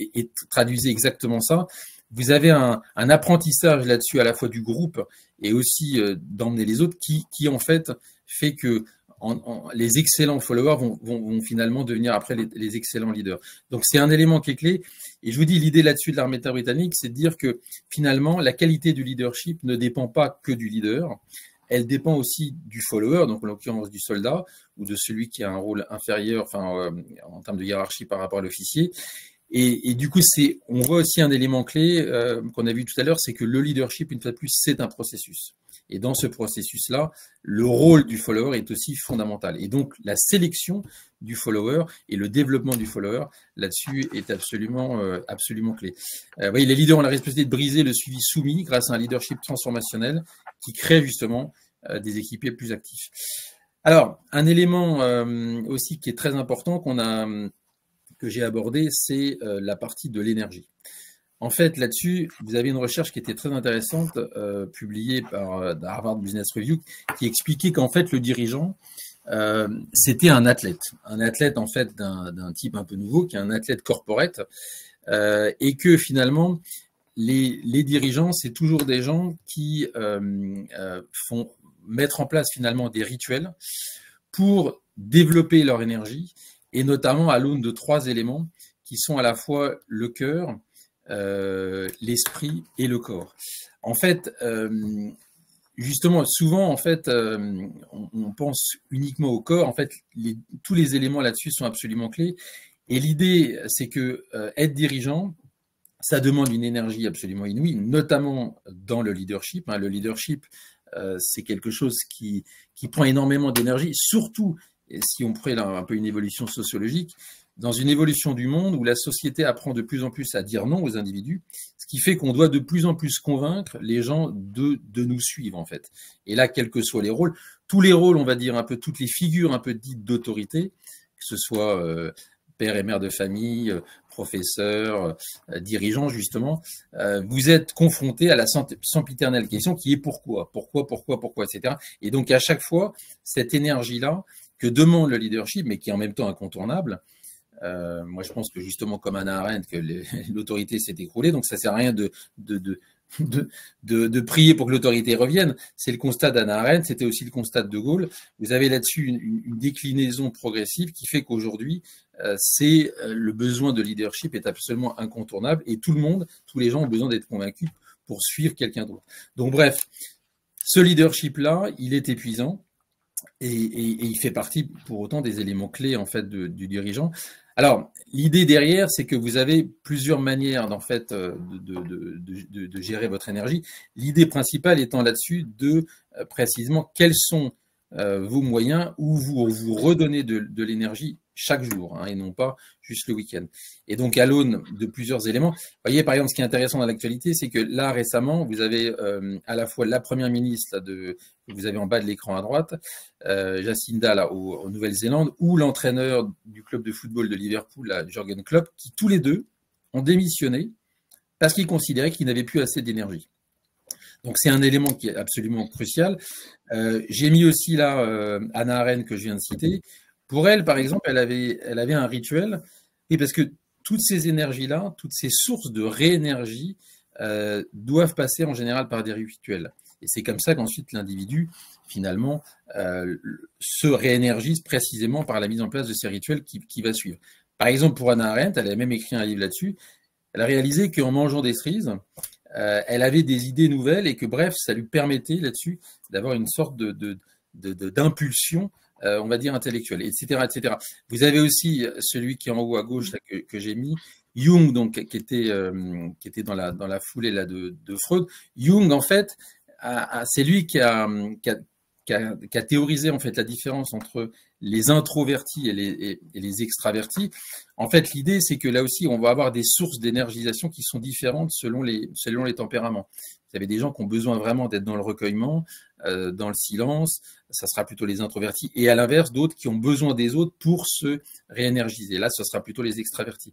traduisait exactement ça. Vous avez un apprentissage là-dessus à la fois du groupe et aussi d'emmener les autres qui en fait fait que les excellents followers vont finalement devenir après les excellents leaders. Donc c'est un élément qui est clé. Et je vous dis, l'idée là-dessus de l'armée britannique, c'est de dire que finalement, la qualité du leadership ne dépend pas que du leader. Elle dépend aussi du follower, donc en l'occurrence du soldat ou de celui qui a un rôle inférieur, enfin en termes de hiérarchie par rapport à l'officier. Et du coup, on voit aussi un élément clé qu'on a vu tout à l'heure, c'est que le leadership, une fois de plus, c'est un processus. Et dans ce processus-là, le rôle du follower est aussi fondamental. Et donc, la sélection du follower et le développement du follower, là-dessus, est absolument clé. Vous voyez, les leaders ont la responsabilité de briser le suivi soumis grâce à un leadership transformationnel qui crée justement des équipiers plus actifs. Alors, un élément aussi qui est très important que j'ai abordé, c'est la partie de l'énergie. En fait, là-dessus, vous avez une recherche qui était très intéressante, publiée par Harvard Business Review, qui expliquait qu'en fait, le dirigeant, c'était un athlète en fait d'un type un peu nouveau, qui est un athlète corporate, et que finalement, les dirigeants, c'est toujours des gens qui font mettre en place finalement des rituels pour développer leur énergie, et notamment à l'aune de 3 éléments qui sont à la fois le cœur, l'esprit et le corps. En fait, justement, souvent, en fait, on pense uniquement au corps. En fait, tous les éléments là-dessus sont absolument clés. Et l'idée, c'est que être dirigeant, ça demande une énergie absolument inouïe, notamment dans le leadership. Le leadership, c'est quelque chose qui prend énormément d'énergie, surtout et si on prenait là un peu une évolution sociologique, dans une évolution du monde où la société apprend de plus en plus à dire non aux individus, ce qui fait qu'on doit de plus en plus convaincre les gens de nous suivre, en fait. Et là, quels que soient les rôles, tous les rôles, on va dire un peu, toutes les figures un peu dites d'autorité, que ce soit père et mère de famille, professeur, dirigeant, justement, vous êtes confrontés à la sempiternelle question qui est pourquoi, etc. Et donc, à chaque fois, cette énergie-là que demande le leadership, mais qui est en même temps incontournable, moi, je pense que justement, comme Hannah Arendt, que l'autorité s'est écroulée, donc ça sert à rien de prier pour que l'autorité revienne. C'est le constat d'Hannah Arendt, c'était aussi le constat de De Gaulle. Vous avez là-dessus une déclinaison progressive qui fait qu'aujourd'hui, le besoin de leadership est absolument incontournable et tout le monde, tous les gens ont besoin d'être convaincus pour suivre quelqu'un d'autre. Donc bref, ce leadership-là, il est épuisant. Et il fait partie pour autant des éléments clés en fait du dirigeant. Alors l'idée derrière, c'est que vous avez plusieurs manières en fait de gérer votre énergie. L'idée principale étant là-dessus de précisément quels sont vos moyens où vous redonnez de l'énergie chaque jour, hein, et non pas juste le week-end. Et donc, à l'aune de plusieurs éléments, vous voyez, par exemple, ce qui est intéressant dans l'actualité, c'est que là, récemment, vous avez à la fois la première ministre que vous avez en bas de l'écran à droite, Jacinda, là, en Nouvelle-Zélande, ou l'entraîneur du club de football de Liverpool, là, Jürgen Klopp, qui tous les deux ont démissionné parce qu'ils considéraient qu'ils n'avaient plus assez d'énergie. Donc, c'est un élément qui est absolument crucial. J'ai mis aussi là Hannah Arendt que je viens de citer. Pour elle, par exemple, elle avait un rituel, et parce que toutes ces énergies-là, toutes ces sources de réénergie doivent passer en général par des rituels. Et c'est comme ça qu'ensuite l'individu, finalement, se réénergise précisément par la mise en place de ces rituels qui va suivre. Par exemple, pour Hannah Arendt, elle a même écrit un livre là-dessus, elle a réalisé qu'en mangeant des cerises, elle avait des idées nouvelles et que, bref, ça lui permettait là-dessus d'avoir une sorte d'impulsion, on va dire intellectuelle, etc., etc. Vous avez aussi celui qui est en haut à gauche là, que j'ai mis, Jung, donc qui était dans la foulée là de Freud. Jung, en fait, c'est lui qui a théorisé en fait la différence entre les introvertis et les extravertis. En fait, l'idée, c'est que là aussi, on va avoir des sources d'énergisation qui sont différentes selon les tempéraments. Vous avez des gens qui ont besoin vraiment d'être dans le recueillement, dans le silence, ça sera plutôt les introvertis, et à l'inverse, d'autres qui ont besoin des autres pour se réénergiser. Là, ce sera plutôt les extravertis.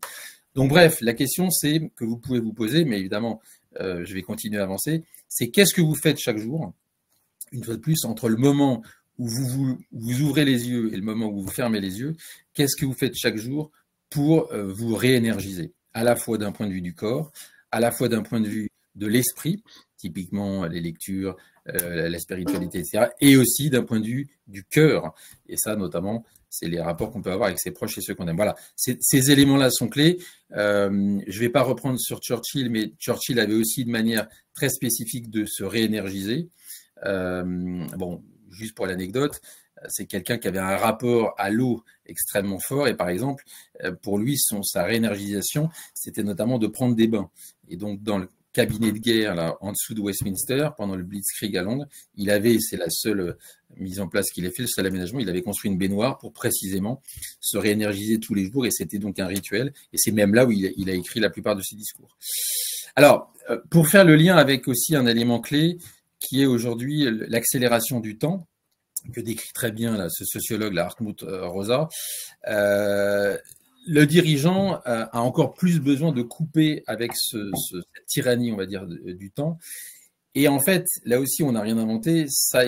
Donc bref, la question c'est que vous pouvez vous poser, mais évidemment, je vais continuer à avancer, c'est qu'est-ce que vous faites chaque jour, une fois de plus, entre le moment où vous ouvrez les yeux et le moment où vous fermez les yeux, qu'est-ce que vous faites chaque jour pour vous réénergiser, à la fois d'un point de vue du corps, à la fois d'un point de vue de l'esprit, typiquement les lectures, la spiritualité, etc., et aussi d'un point de vue du cœur. Et ça, notamment, c'est les rapports qu'on peut avoir avec ses proches et ceux qu'on aime. Voilà, ces éléments-là sont clés. Je ne vais pas reprendre sur Churchill, mais Churchill avait aussi une manière très spécifique de se réénergiser. Bon, juste pour l'anecdote, c'est quelqu'un qui avait un rapport à l'eau extrêmement fort, et par exemple, pour lui, sa réénergisation, c'était notamment de prendre des bains. Et donc, dans le cabinet de guerre là en dessous de Westminster, pendant le Blitzkrieg à Londres, c'est la seule mise en place qu'il ait fait, le seul aménagement, il avait construit une baignoire pour précisément se réénergiser tous les jours, et c'était donc un rituel, et c'est même là où il a écrit la plupart de ses discours. Alors, pour faire le lien avec aussi un élément clé, qui est aujourd'hui l'accélération du temps, que décrit très bien là, ce sociologue, là, Hartmut Rosa, le dirigeant a encore plus besoin de couper avec cette tyrannie, on va dire, du temps. Et en fait, là aussi, on n'a rien inventé. Ça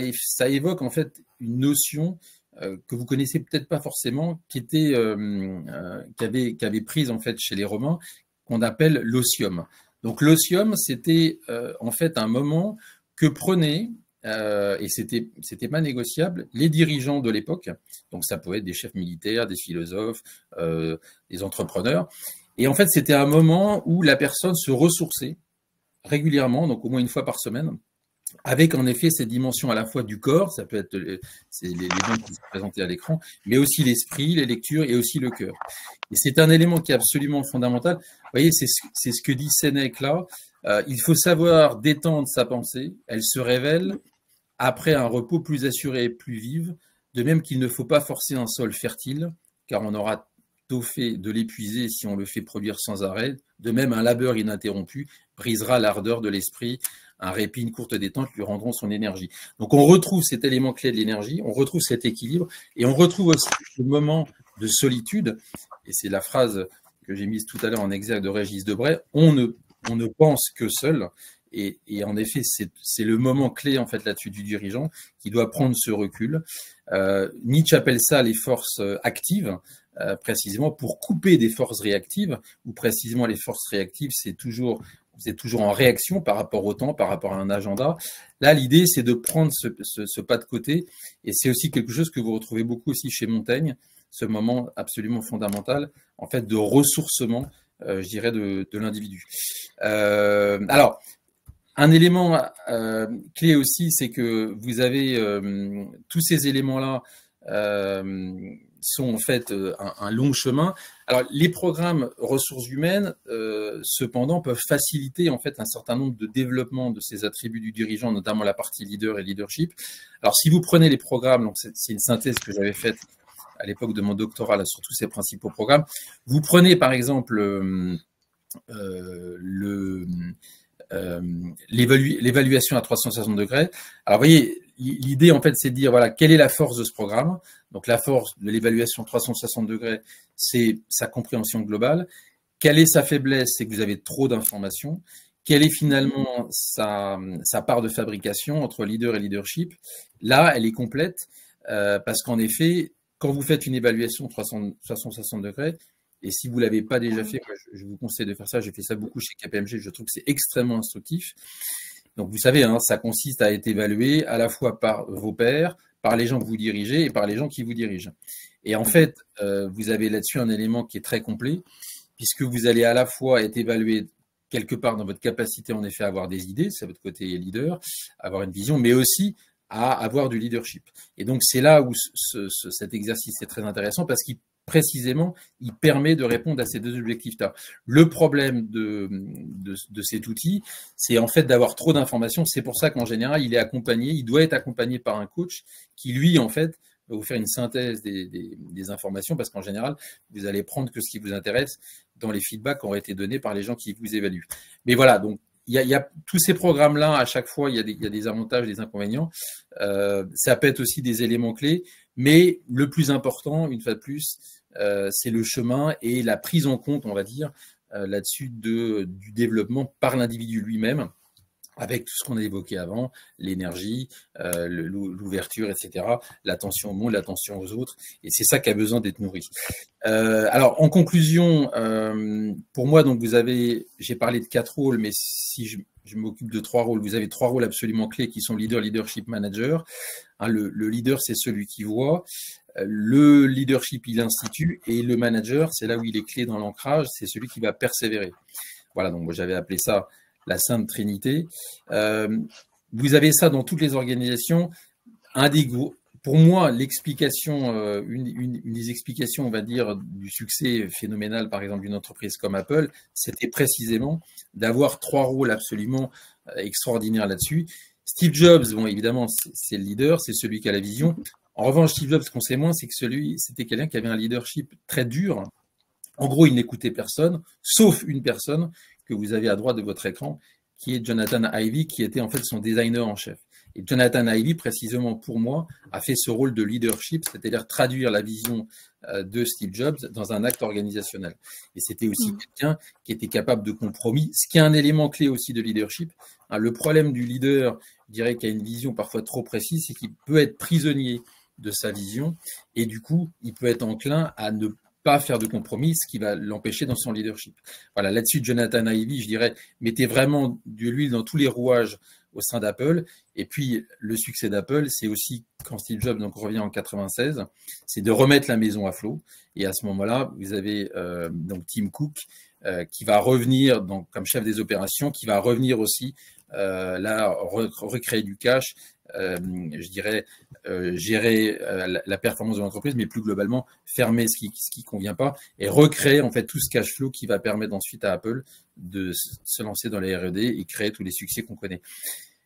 évoque en fait une notion que vous connaissez peut-être pas forcément, qui avait prise en fait chez les Romains, qu'on appelle l'osium. Donc l'osium, c'était en fait un moment que prenaient, et c'était pas négociable, les dirigeants de l'époque. Donc ça pouvait être des chefs militaires, des philosophes, des entrepreneurs. Et en fait, c'était un moment où la personne se ressourçait régulièrement, donc au moins une fois par semaine, avec en effet cette dimension à la fois du corps, ça peut être les gens qui sont présentés à l'écran, mais aussi l'esprit, les lectures et aussi le cœur. Et c'est un élément qui est absolument fondamental. Vous voyez, c'est ce que dit Sénèque là. Il faut savoir détendre sa pensée. Elle se révèle après un repos plus assuré et plus vive De même qu'il ne faut pas forcer un sol fertile, car on aura tôt fait de l'épuiser si on le fait produire sans arrêt. De même, un labeur ininterrompu brisera l'ardeur de l'esprit. Un répit, une courte détente lui rendront son énergie. Donc on retrouve cet élément clé de l'énergie, on retrouve cet équilibre, et on retrouve aussi le moment de solitude, et c'est la phrase que j'ai mise tout à l'heure en exergue de Régis Debray, on ne pense que seul. Et en effet, c'est le moment clé en fait là-dessus du dirigeant qui doit prendre ce recul. Nietzsche appelle ça les forces actives, précisément pour couper des forces réactives, ou précisément les forces réactives, vous êtes toujours en réaction par rapport au temps, par rapport à un agenda. Là, l'idée, c'est de prendre ce pas de côté, et c'est aussi quelque chose que vous retrouvez beaucoup aussi chez Montaigne, ce moment absolument fondamental, en fait, de ressourcement, je dirais, de l'individu. Alors, un élément clé aussi, c'est que vous avez tous ces éléments-là sont en fait un long chemin. Alors, les programmes ressources humaines, cependant, peuvent faciliter en fait un certain nombre de développements de ces attributs du dirigeant, notamment la partie leader et leadership. Alors, si vous prenez les programmes, donc c'est une synthèse que j'avais faite à l'époque de mon doctorat là, sur tous ces principaux programmes. Vous prenez par exemple l'évaluation à 360 degrés. Alors, vous voyez, l'idée, en fait, c'est de dire, voilà, quelle est la force de ce programme? Donc, la force de l'évaluation 360 degrés, c'est sa compréhension globale. Quelle est sa faiblesse? C'est que vous avez trop d'informations. Quelle est finalement sa part de fabrication entre leader et leadership? Là, elle est complète parce qu'en effet, quand vous faites une évaluation 360 degrés, et si vous ne l'avez pas déjà fait, moi, je vous conseille de faire ça. J'ai fait ça beaucoup chez KPMG. Je trouve que c'est extrêmement instructif. Donc, vous savez, hein, ça consiste à être évalué à la fois par vos pairs, par les gens que vous dirigez et par les gens qui vous dirigent. Et en fait, vous avez là-dessus un élément qui est très complet, puisque vous allez à la fois être évalué quelque part dans votre capacité, en effet, à avoir des idées, c'est votre côté leader, avoir une vision, mais aussi à avoir du leadership. Et donc, c'est là où cet exercice est très intéressant parce qu'il précisément, il permet de répondre à ces deux objectifs-là. Le problème de cet outil, c'est en fait d'avoir trop d'informations. C'est pour ça qu'en général, il est accompagné, il doit être accompagné par un coach qui, lui, en fait, va vous faire une synthèse des informations parce qu'en général, vous allez prendre que ce qui vous intéresse dans les feedbacks qui auraient été donnés par les gens qui vous évaluent. Mais voilà, donc, il y a tous ces programmes-là, à chaque fois, il y a des avantages, des inconvénients. Ça peut être aussi des éléments clés, mais le plus important, une fois de plus, c'est le chemin et la prise en compte, on va dire, là-dessus du développement par l'individu lui-même, avec tout ce qu'on a évoqué avant, l'énergie, l'ouverture, etc., l'attention au monde, l'attention aux autres, et c'est ça qui a besoin d'être nourri. Alors, en conclusion, pour moi, donc j'ai parlé de 4 rôles, mais si je m'occupe de 3 rôles, vous avez 3 rôles absolument clés qui sont leader, leadership, manager. Hein, le leader, c'est celui qui voit. Le leadership, il institue, et le manager, c'est là où il est clé dans l'ancrage, c'est celui qui va persévérer. Voilà, donc moi j'avais appelé ça la Sainte Trinité. Vous avez ça dans toutes les organisations. Pour moi, l'explication, une des explications, on va dire, du succès phénoménal, par exemple, d'une entreprise comme Apple, c'était précisément d'avoir 3 rôles absolument extraordinaires là-dessus. Steve Jobs, bon, évidemment, c'est le leader, c'est celui qui a la vision. En revanche, Steve Jobs, ce qu'on sait moins, c'est que c'était quelqu'un qui avait un leadership très dur. En gros, il n'écoutait personne, sauf une personne que vous avez à droite de votre écran, qui est Jonathan Ive, qui était en fait son designer en chef. Et Jonathan Ive, précisément pour moi, a fait ce rôle de leadership, c'est-à-dire traduire la vision de Steve Jobs dans un acte organisationnel. Et c'était aussi quelqu'un qui était capable de compromis, ce qui est un élément clé aussi de leadership. Le problème du leader, je dirais, qui a une vision parfois trop précise, c'est qu'il peut être prisonnier de sa vision, et du coup, il peut être enclin à ne pas faire de compromis, ce qui va l'empêcher dans son leadership. Voilà, là-dessus, Jonathan Ive, je dirais, mettait vraiment de l'huile dans tous les rouages au sein d'Apple. Et puis, le succès d'Apple, c'est aussi, quand Steve Jobs donc, revient en 96, c'est de remettre la maison à flot. Et à ce moment-là, vous avez donc Tim Cook qui va revenir donc, comme chef des opérations, qui va revenir aussi là, recréer du cash, je dirais, gérer la performance de l'entreprise, mais plus globalement, fermer ce qui convient pas et recréer en fait tout ce cash flow qui va permettre ensuite à Apple de se lancer dans les R&D et créer tous les succès qu'on connaît.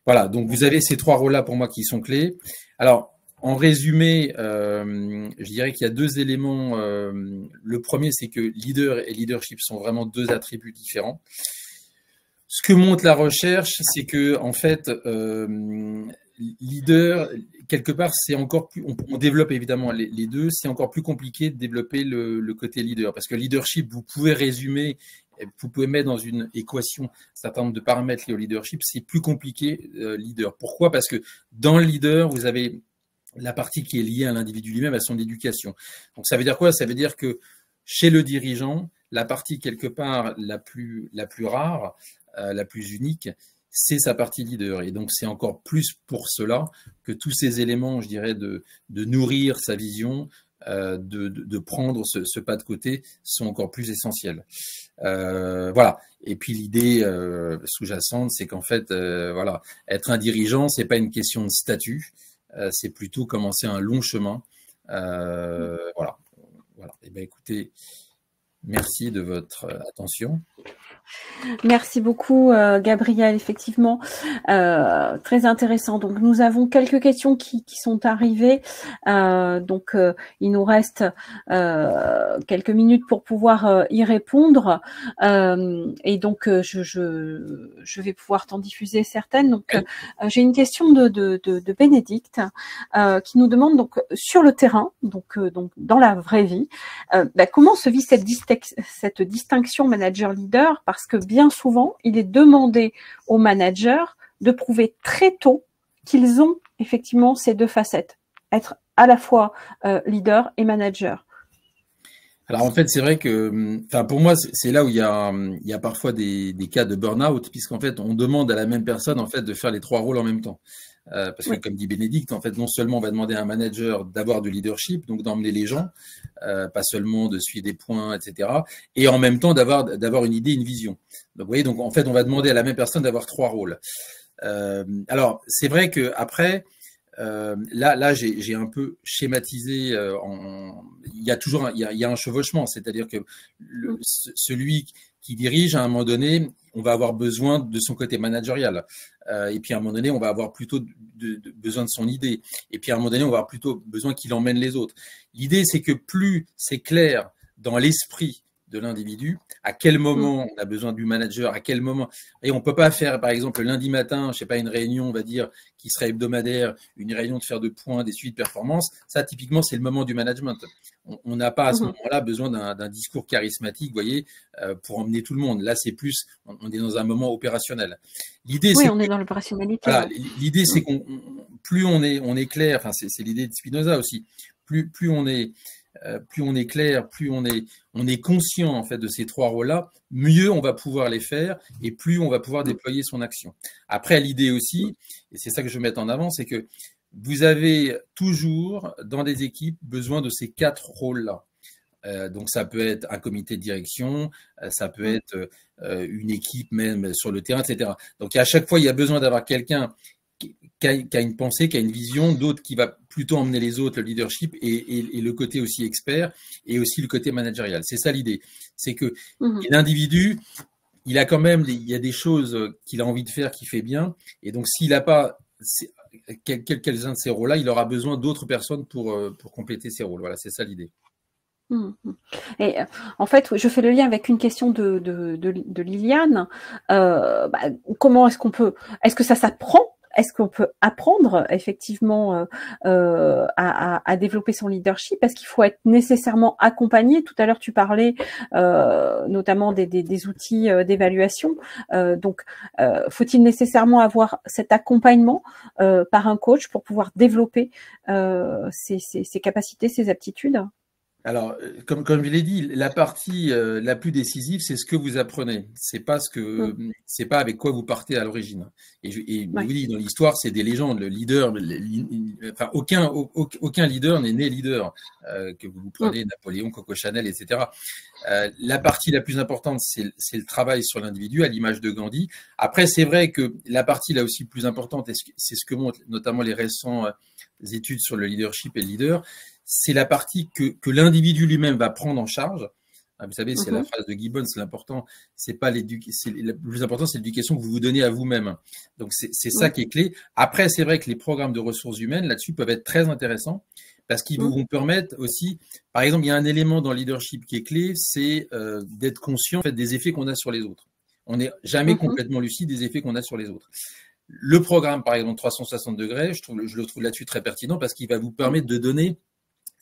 Voilà, donc vous avez ces 3 rôles-là pour moi qui sont clés. Alors, en résumé, je dirais qu'il y a deux éléments. Le premier, c'est que leader et leadership sont vraiment deux attributs différents. Ce que montre la recherche, c'est que en fait, leader, quelque part, c'est encore plus. On développe évidemment les deux. C'est encore plus compliqué de développer le côté leader, parce que leadership, vous pouvez résumer, vous pouvez mettre dans une équation un certain nombre de paramètres liés au leadership. C'est plus compliqué leader. Pourquoi? Parce que dans le leader, vous avez la partie qui est liée à l'individu lui-même, à son éducation. Donc ça veut dire quoi? Ça veut dire que chez le dirigeant, la partie quelque part la plus rare, la plus unique, c'est sa partie leader. Et donc, c'est encore plus pour cela que tous ces éléments, je dirais, de nourrir sa vision, de prendre ce pas de côté, sont encore plus essentiels. Voilà. Et puis, l'idée sous-jacente, c'est qu'en fait, voilà, être un dirigeant, c'est pas une question de statut, c'est plutôt commencer un long chemin. Voilà. Et ben, écoutez, merci de votre attention. Merci beaucoup, Gabriel. Effectivement, très intéressant. Donc, nous avons quelques questions qui sont arrivées. Donc, il nous reste quelques minutes pour pouvoir y répondre. Et donc, je vais pouvoir t'en diffuser certaines. Donc, j'ai une question de Bénédicte qui nous demande, donc, sur le terrain, donc dans la vraie vie, comment se vit cette distinction manager-leader? Parce que bien souvent, il est demandé aux managers de prouver très tôt qu'ils ont effectivement ces deux facettes, être à la fois leader et manager. Alors en fait, c'est vrai que, enfin pour moi, c'est là où il y a parfois des cas de burn-out, puisqu'en fait, on demande à la même personne en fait de faire les trois rôles en même temps. Parce que comme dit Bénédicte, en fait, non seulement on va demander à un manager d'avoir du leadership, donc d'emmener les gens, pas seulement de suivre des points, etc., et en même temps d'avoir une idée, une vision. Donc vous voyez, donc en fait, on va demander à la même personne d'avoir trois rôles. Alors c'est vrai que après. Là, j'ai un peu schématisé. Il y a toujours il y a un chevauchement, c'est-à-dire que celui qui dirige, à un moment donné, on va avoir besoin de son côté managérial. Et puis à un moment donné, on va avoir plutôt besoin de son idée. Et puis à un moment donné, on va avoir plutôt besoin qu'il emmène les autres. L'idée, c'est que plus c'est clair dans l'esprit de l'individu, à quel moment on a besoin du manager, à quel moment. Et on peut pas faire, par exemple, le lundi matin, je sais pas, une réunion, on va dire, qui serait hebdomadaire, une réunion de faire de points, des suites de performance. Ça, typiquement, c'est le moment du management. On n'a pas à ce moment-là besoin d'un discours charismatique, vous voyez, pour emmener tout le monde. Là, c'est plus, on est dans un moment opérationnel. L'idée, oui, on est dans l'opérationnalité. Voilà, l'idée, c'est qu'on, plus on est clair, enfin, c'est l'idée de Spinoza aussi, plus on est clair, plus on est conscient en fait de ces trois rôles-là, mieux on va pouvoir les faire et plus on va pouvoir déployer son action. Après, l'idée aussi, et c'est ça que je veux mettre en avant, c'est que vous avez toujours dans des équipes besoin de ces quatre rôles-là. Donc ça peut être un comité de direction, ça peut être une équipe même sur le terrain, etc. Donc à chaque fois, il y a besoin d'avoir quelqu'un qui a une pensée, qui a une vision, d'autres qui va plutôt emmener les autres, le leadership et le côté aussi expert et aussi le côté managérial. C'est ça l'idée. C'est que l'individu, il a quand même, il y a des choses qu'il a envie de faire, qu'il fait bien. Et donc, s'il n'a pas quelques-uns de ces rôles-là, il aura besoin d'autres personnes pour compléter ces rôles. Voilà, c'est ça l'idée. Et en fait, je fais le lien avec une question de Liliane. Comment est-ce que ça s'apprend? Est-ce qu'on peut apprendre effectivement à développer son leadership? Est-ce qu'il faut être nécessairement accompagné? Tout à l'heure, tu parlais notamment des outils d'évaluation. Donc, faut-il nécessairement avoir cet accompagnement par un coach pour pouvoir développer ses capacités, ses aptitudes? Alors, comme je l'ai dit, la partie la plus décisive, c'est ce que vous apprenez. C'est pas c'est pas avec quoi vous partez à l'origine. Et je vous dis, dans l'histoire, c'est des légendes. Le leader, enfin, aucun leader n'est né leader. Que vous prenez Napoléon, Coco Chanel, etc. La partie la plus importante, c'est le travail sur l'individu, à l'image de Gandhi. Après, c'est vrai que la partie là aussi plus importante, c'est ce que montrent notamment les récentes études sur le leadership et le leader, c'est la partie que l'individu lui-même va prendre en charge Vous savez, c'est la phrase de Gibbons, l'important, c'est pas l'éducation, le plus important, c'est l'éducation que vous vous donnez à vous-même. Donc, c'est ça qui est clé. Après, c'est vrai que les programmes de ressources humaines, là-dessus, peuvent être très intéressants parce qu'ils vont permettre aussi, par exemple, il y a un élément dans le leadership qui est clé, c'est d'être conscient, en fait, des effets qu'on a sur les autres. On n'est jamais complètement lucide des effets qu'on a sur les autres. Le programme, par exemple, 360 degrés, je le trouve là-dessus très pertinent parce qu'il va vous permettre de donner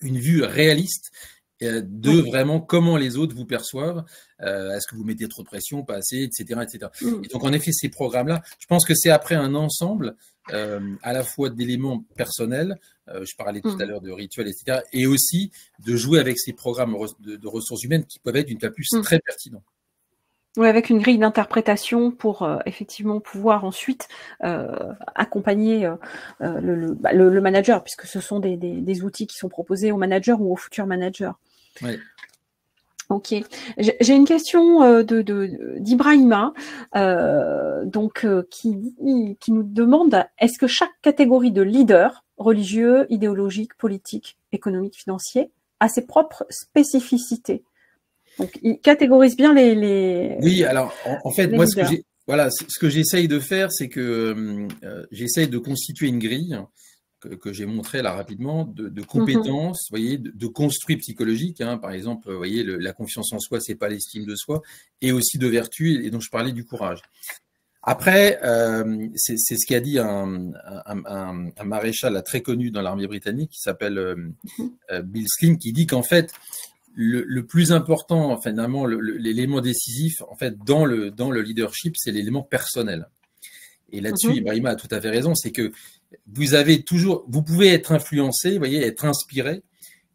une vue réaliste de vraiment comment les autres vous perçoivent, est-ce que vous mettez trop de pression, pas assez, etc., etc. Et donc, en effet, ces programmes-là, je pense que c'est après un ensemble à la fois d'éléments personnels, je parlais tout à l'heure de rituels, etc., et aussi de jouer avec ces programmes de ressources humaines qui peuvent être, une fois de plus, très pertinents. Oui, avec une grille d'interprétation pour effectivement pouvoir ensuite accompagner le manager, puisque ce sont des outils qui sont proposés aux managers ou aux futurs managers. Oui. Ok. J'ai une question d'Ibrahima qui nous demande, est-ce que chaque catégorie de leader, religieux, idéologique, politique, économique, financier, a ses propres spécificités? Donc, il catégorise bien les Oui, alors, en fait, moi, leaders. ce que j'essaye de faire, c'est que j'essaye de constituer une grille que j'ai montré là rapidement de compétences, vous voyez, de construits psychologiques, hein, par exemple, vous voyez, la confiance en soi, c'est pas l'estime de soi, et aussi de vertu, et donc je parlais du courage. Après, c'est ce qu'a dit un maréchal là, très connu dans l'armée britannique qui s'appelle Bill Slim, qui dit qu'en fait, le plus important, finalement, l'élément décisif, en fait, dans le leadership, c'est l'élément personnel. Et là-dessus, Ibrahima a tout à fait raison, c'est que vous pouvez être influencé, vous voyez, être inspiré,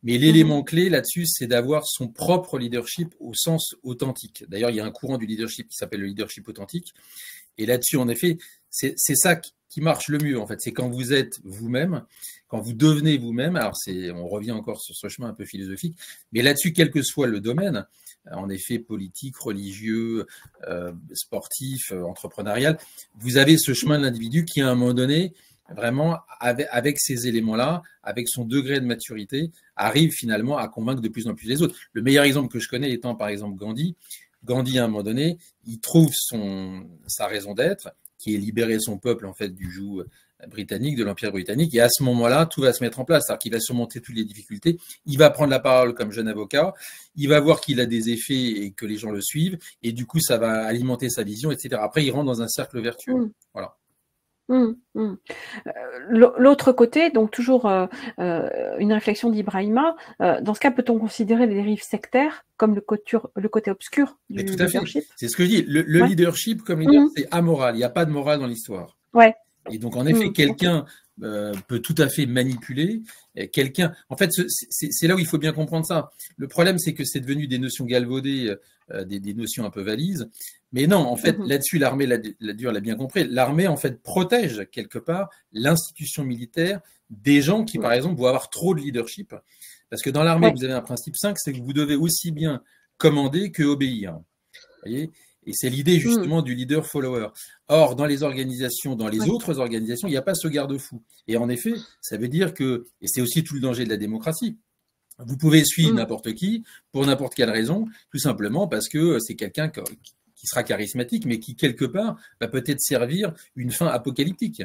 mais l'élément clé là-dessus, c'est d'avoir son propre leadership au sens authentique. D'ailleurs, il y a un courant du leadership qui s'appelle le leadership authentique. Et là-dessus, en effet, c'est ça qui marche le mieux, en fait. C'est quand vous êtes vous-même, quand vous devenez vous-même. Alors, on revient encore sur ce chemin un peu philosophique, mais là-dessus, quel que soit le domaine, en effet, politique, religieux, sportif, entrepreneurial, vous avez ce chemin de l'individu qui, à un moment donné, vraiment, avec ces éléments-là, avec son degré de maturité, arrive finalement à convaincre de plus en plus les autres. Le meilleur exemple que je connais étant, par exemple, Gandhi. Gandhi, à un moment donné, il trouve sa raison d'être, qui est libérer son peuple, en fait, du joug britannique, de l'Empire britannique. Et à ce moment-là, tout va se mettre en place. C'est-à-dire qu'il va surmonter toutes les difficultés. Il va prendre la parole comme jeune avocat. Il va voir qu'il a des effets et que les gens le suivent. Et du coup, ça va alimenter sa vision, etc. Après, il rentre dans un cercle vertueux. Voilà. L'autre côté, donc toujours une réflexion d'Ibrahima, dans ce cas, peut-on considérer les dérives sectaires comme le côté obscur du leadership? C'est ce que je dis. Le leadership, comme leader, c'est amoral. Il n'y a pas de morale dans l'histoire. Ouais. Et donc, en effet, quelqu'un peut tout à fait manipuler. En fait, c'est là où il faut bien comprendre ça. Le problème, c'est que c'est devenu des notions galvaudées, des notions un peu valises. Mais non, en fait, là-dessus, l'armée, l'a bien compris. L'armée, en fait, protège quelque part l'institution militaire des gens qui, par exemple, vont avoir trop de leadership. Parce que dans l'armée, vous avez un principe 5, c'est que vous devez aussi bien commander que obéir. Vous voyez ? Et c'est l'idée justement du leader-follower. Or, dans les organisations, dans les autres organisations, il n'y a pas ce garde-fou. Et en effet, ça veut dire que, et c'est aussi tout le danger de la démocratie, vous pouvez suivre n'importe qui pour n'importe quelle raison, tout simplement parce que c'est quelqu'un qui sera charismatique, mais qui, quelque part, va peut-être servir une fin apocalyptique.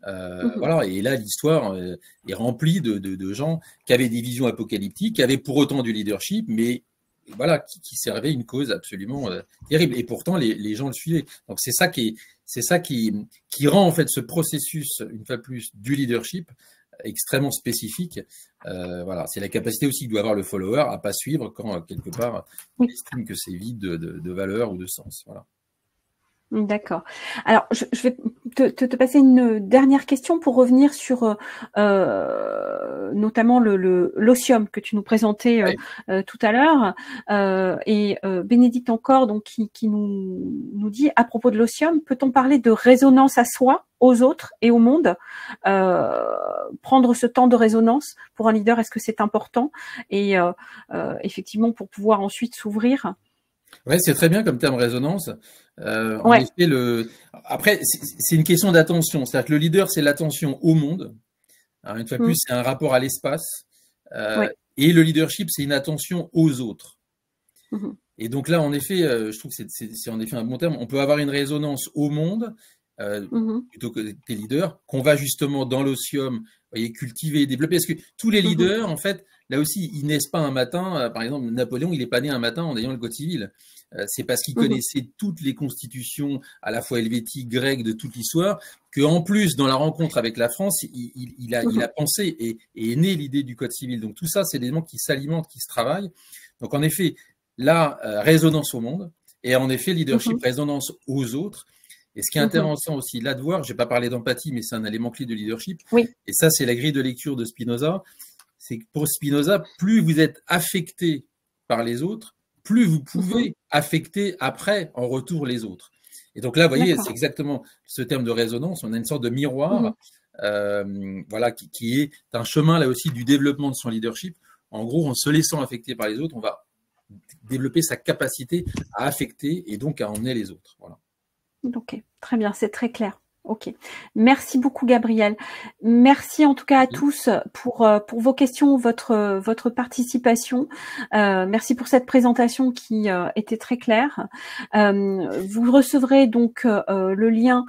Voilà, et là, l'histoire est remplie de gens qui avaient des visions apocalyptiques, qui avaient pour autant du leadership, mais voilà, qui servait une cause absolument terrible. Et pourtant, les gens le suivaient. Donc, c'est ça qui rend, en fait, ce processus, une fois de plus, du leadership extrêmement spécifique. Voilà, c'est la capacité aussi que doit avoir le follower à pas suivre quand, quelque part, il estime que c'est vide de valeur ou de sens. Voilà. D'accord. Alors, je vais te passer une dernière question pour revenir sur notamment l'osium que tu nous présentais tout à l'heure. Et Bénédicte encore, donc qui nous dit à propos de l'osium, peut-on parler de résonance à soi, aux autres et au monde? Prendre ce temps de résonance pour un leader, est-ce que c'est important? Et effectivement, pour pouvoir ensuite s'ouvrir. Ouais, c'est très bien comme terme résonance. En effet, après, c'est une question d'attention. C'est-à-dire que le leader, c'est l'attention au monde. Alors, une fois de plus, c'est un rapport à l'espace. Et le leadership, c'est une attention aux autres. Mhm. Et donc là, en effet, je trouve que c'est en effet un bon terme. On peut avoir une résonance au monde, Mhm. plutôt que des leaders, qu'on va justement dans l'osium, voyez, cultiver, développer. Parce que tous les Mhm. leaders, en fait, là aussi, ils naissent pas un matin. Par exemple, Napoléon, il est pas né un matin en ayant le code civil. C'est parce qu'il Mhm. connaissait toutes les constitutions, à la fois helvétiques, grecques, de toute l'histoire, qu'en plus, dans la rencontre avec la France, il a Mhm. pensé et est né l'idée du code civil. Donc tout ça, c'est des éléments qui s'alimentent, qui se travaillent. Donc en effet, là, résonance au monde, et en effet, leadership, Mhm. résonance aux autres. Et ce qui est Mhm. intéressant aussi là de voir, je n'ai pas parlé d'empathie, mais c'est un élément clé de leadership, Oui. et ça, c'est la grille de lecture de Spinoza, c'est que pour Spinoza, plus vous êtes affecté par les autres, plus vous Mhm. pouvez affecter après, en retour, les autres. Et donc là, vous voyez, c'est D'accord. exactement ce terme de résonance, on a une sorte de miroir, Mhm. voilà, qui est un chemin là aussi du développement de son leadership. En gros, en se laissant affecter par les autres, on va développer sa capacité à affecter et donc à emmener les autres. Voilà. Ok, très bien, c'est très clair. Ok, merci beaucoup Gabriel. Merci en tout cas à tous pour vos questions, votre participation. Merci pour cette présentation qui était très claire. Vous recevrez donc le lien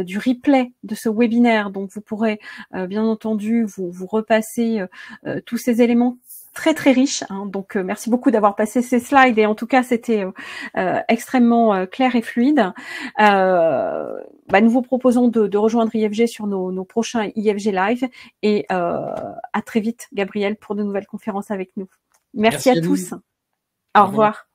du replay de ce webinaire, donc vous pourrez bien entendu vous repasser tous ces éléments très très riches. Hein. Donc merci beaucoup d'avoir passé ces slides et en tout cas c'était extrêmement clair et fluide. Nous vous proposons de rejoindre IFG sur nos prochains IFG Live et à très vite, Gabriel, pour de nouvelles conférences avec nous. Merci Merci à à vous. tous. Au Au revoir. revoir.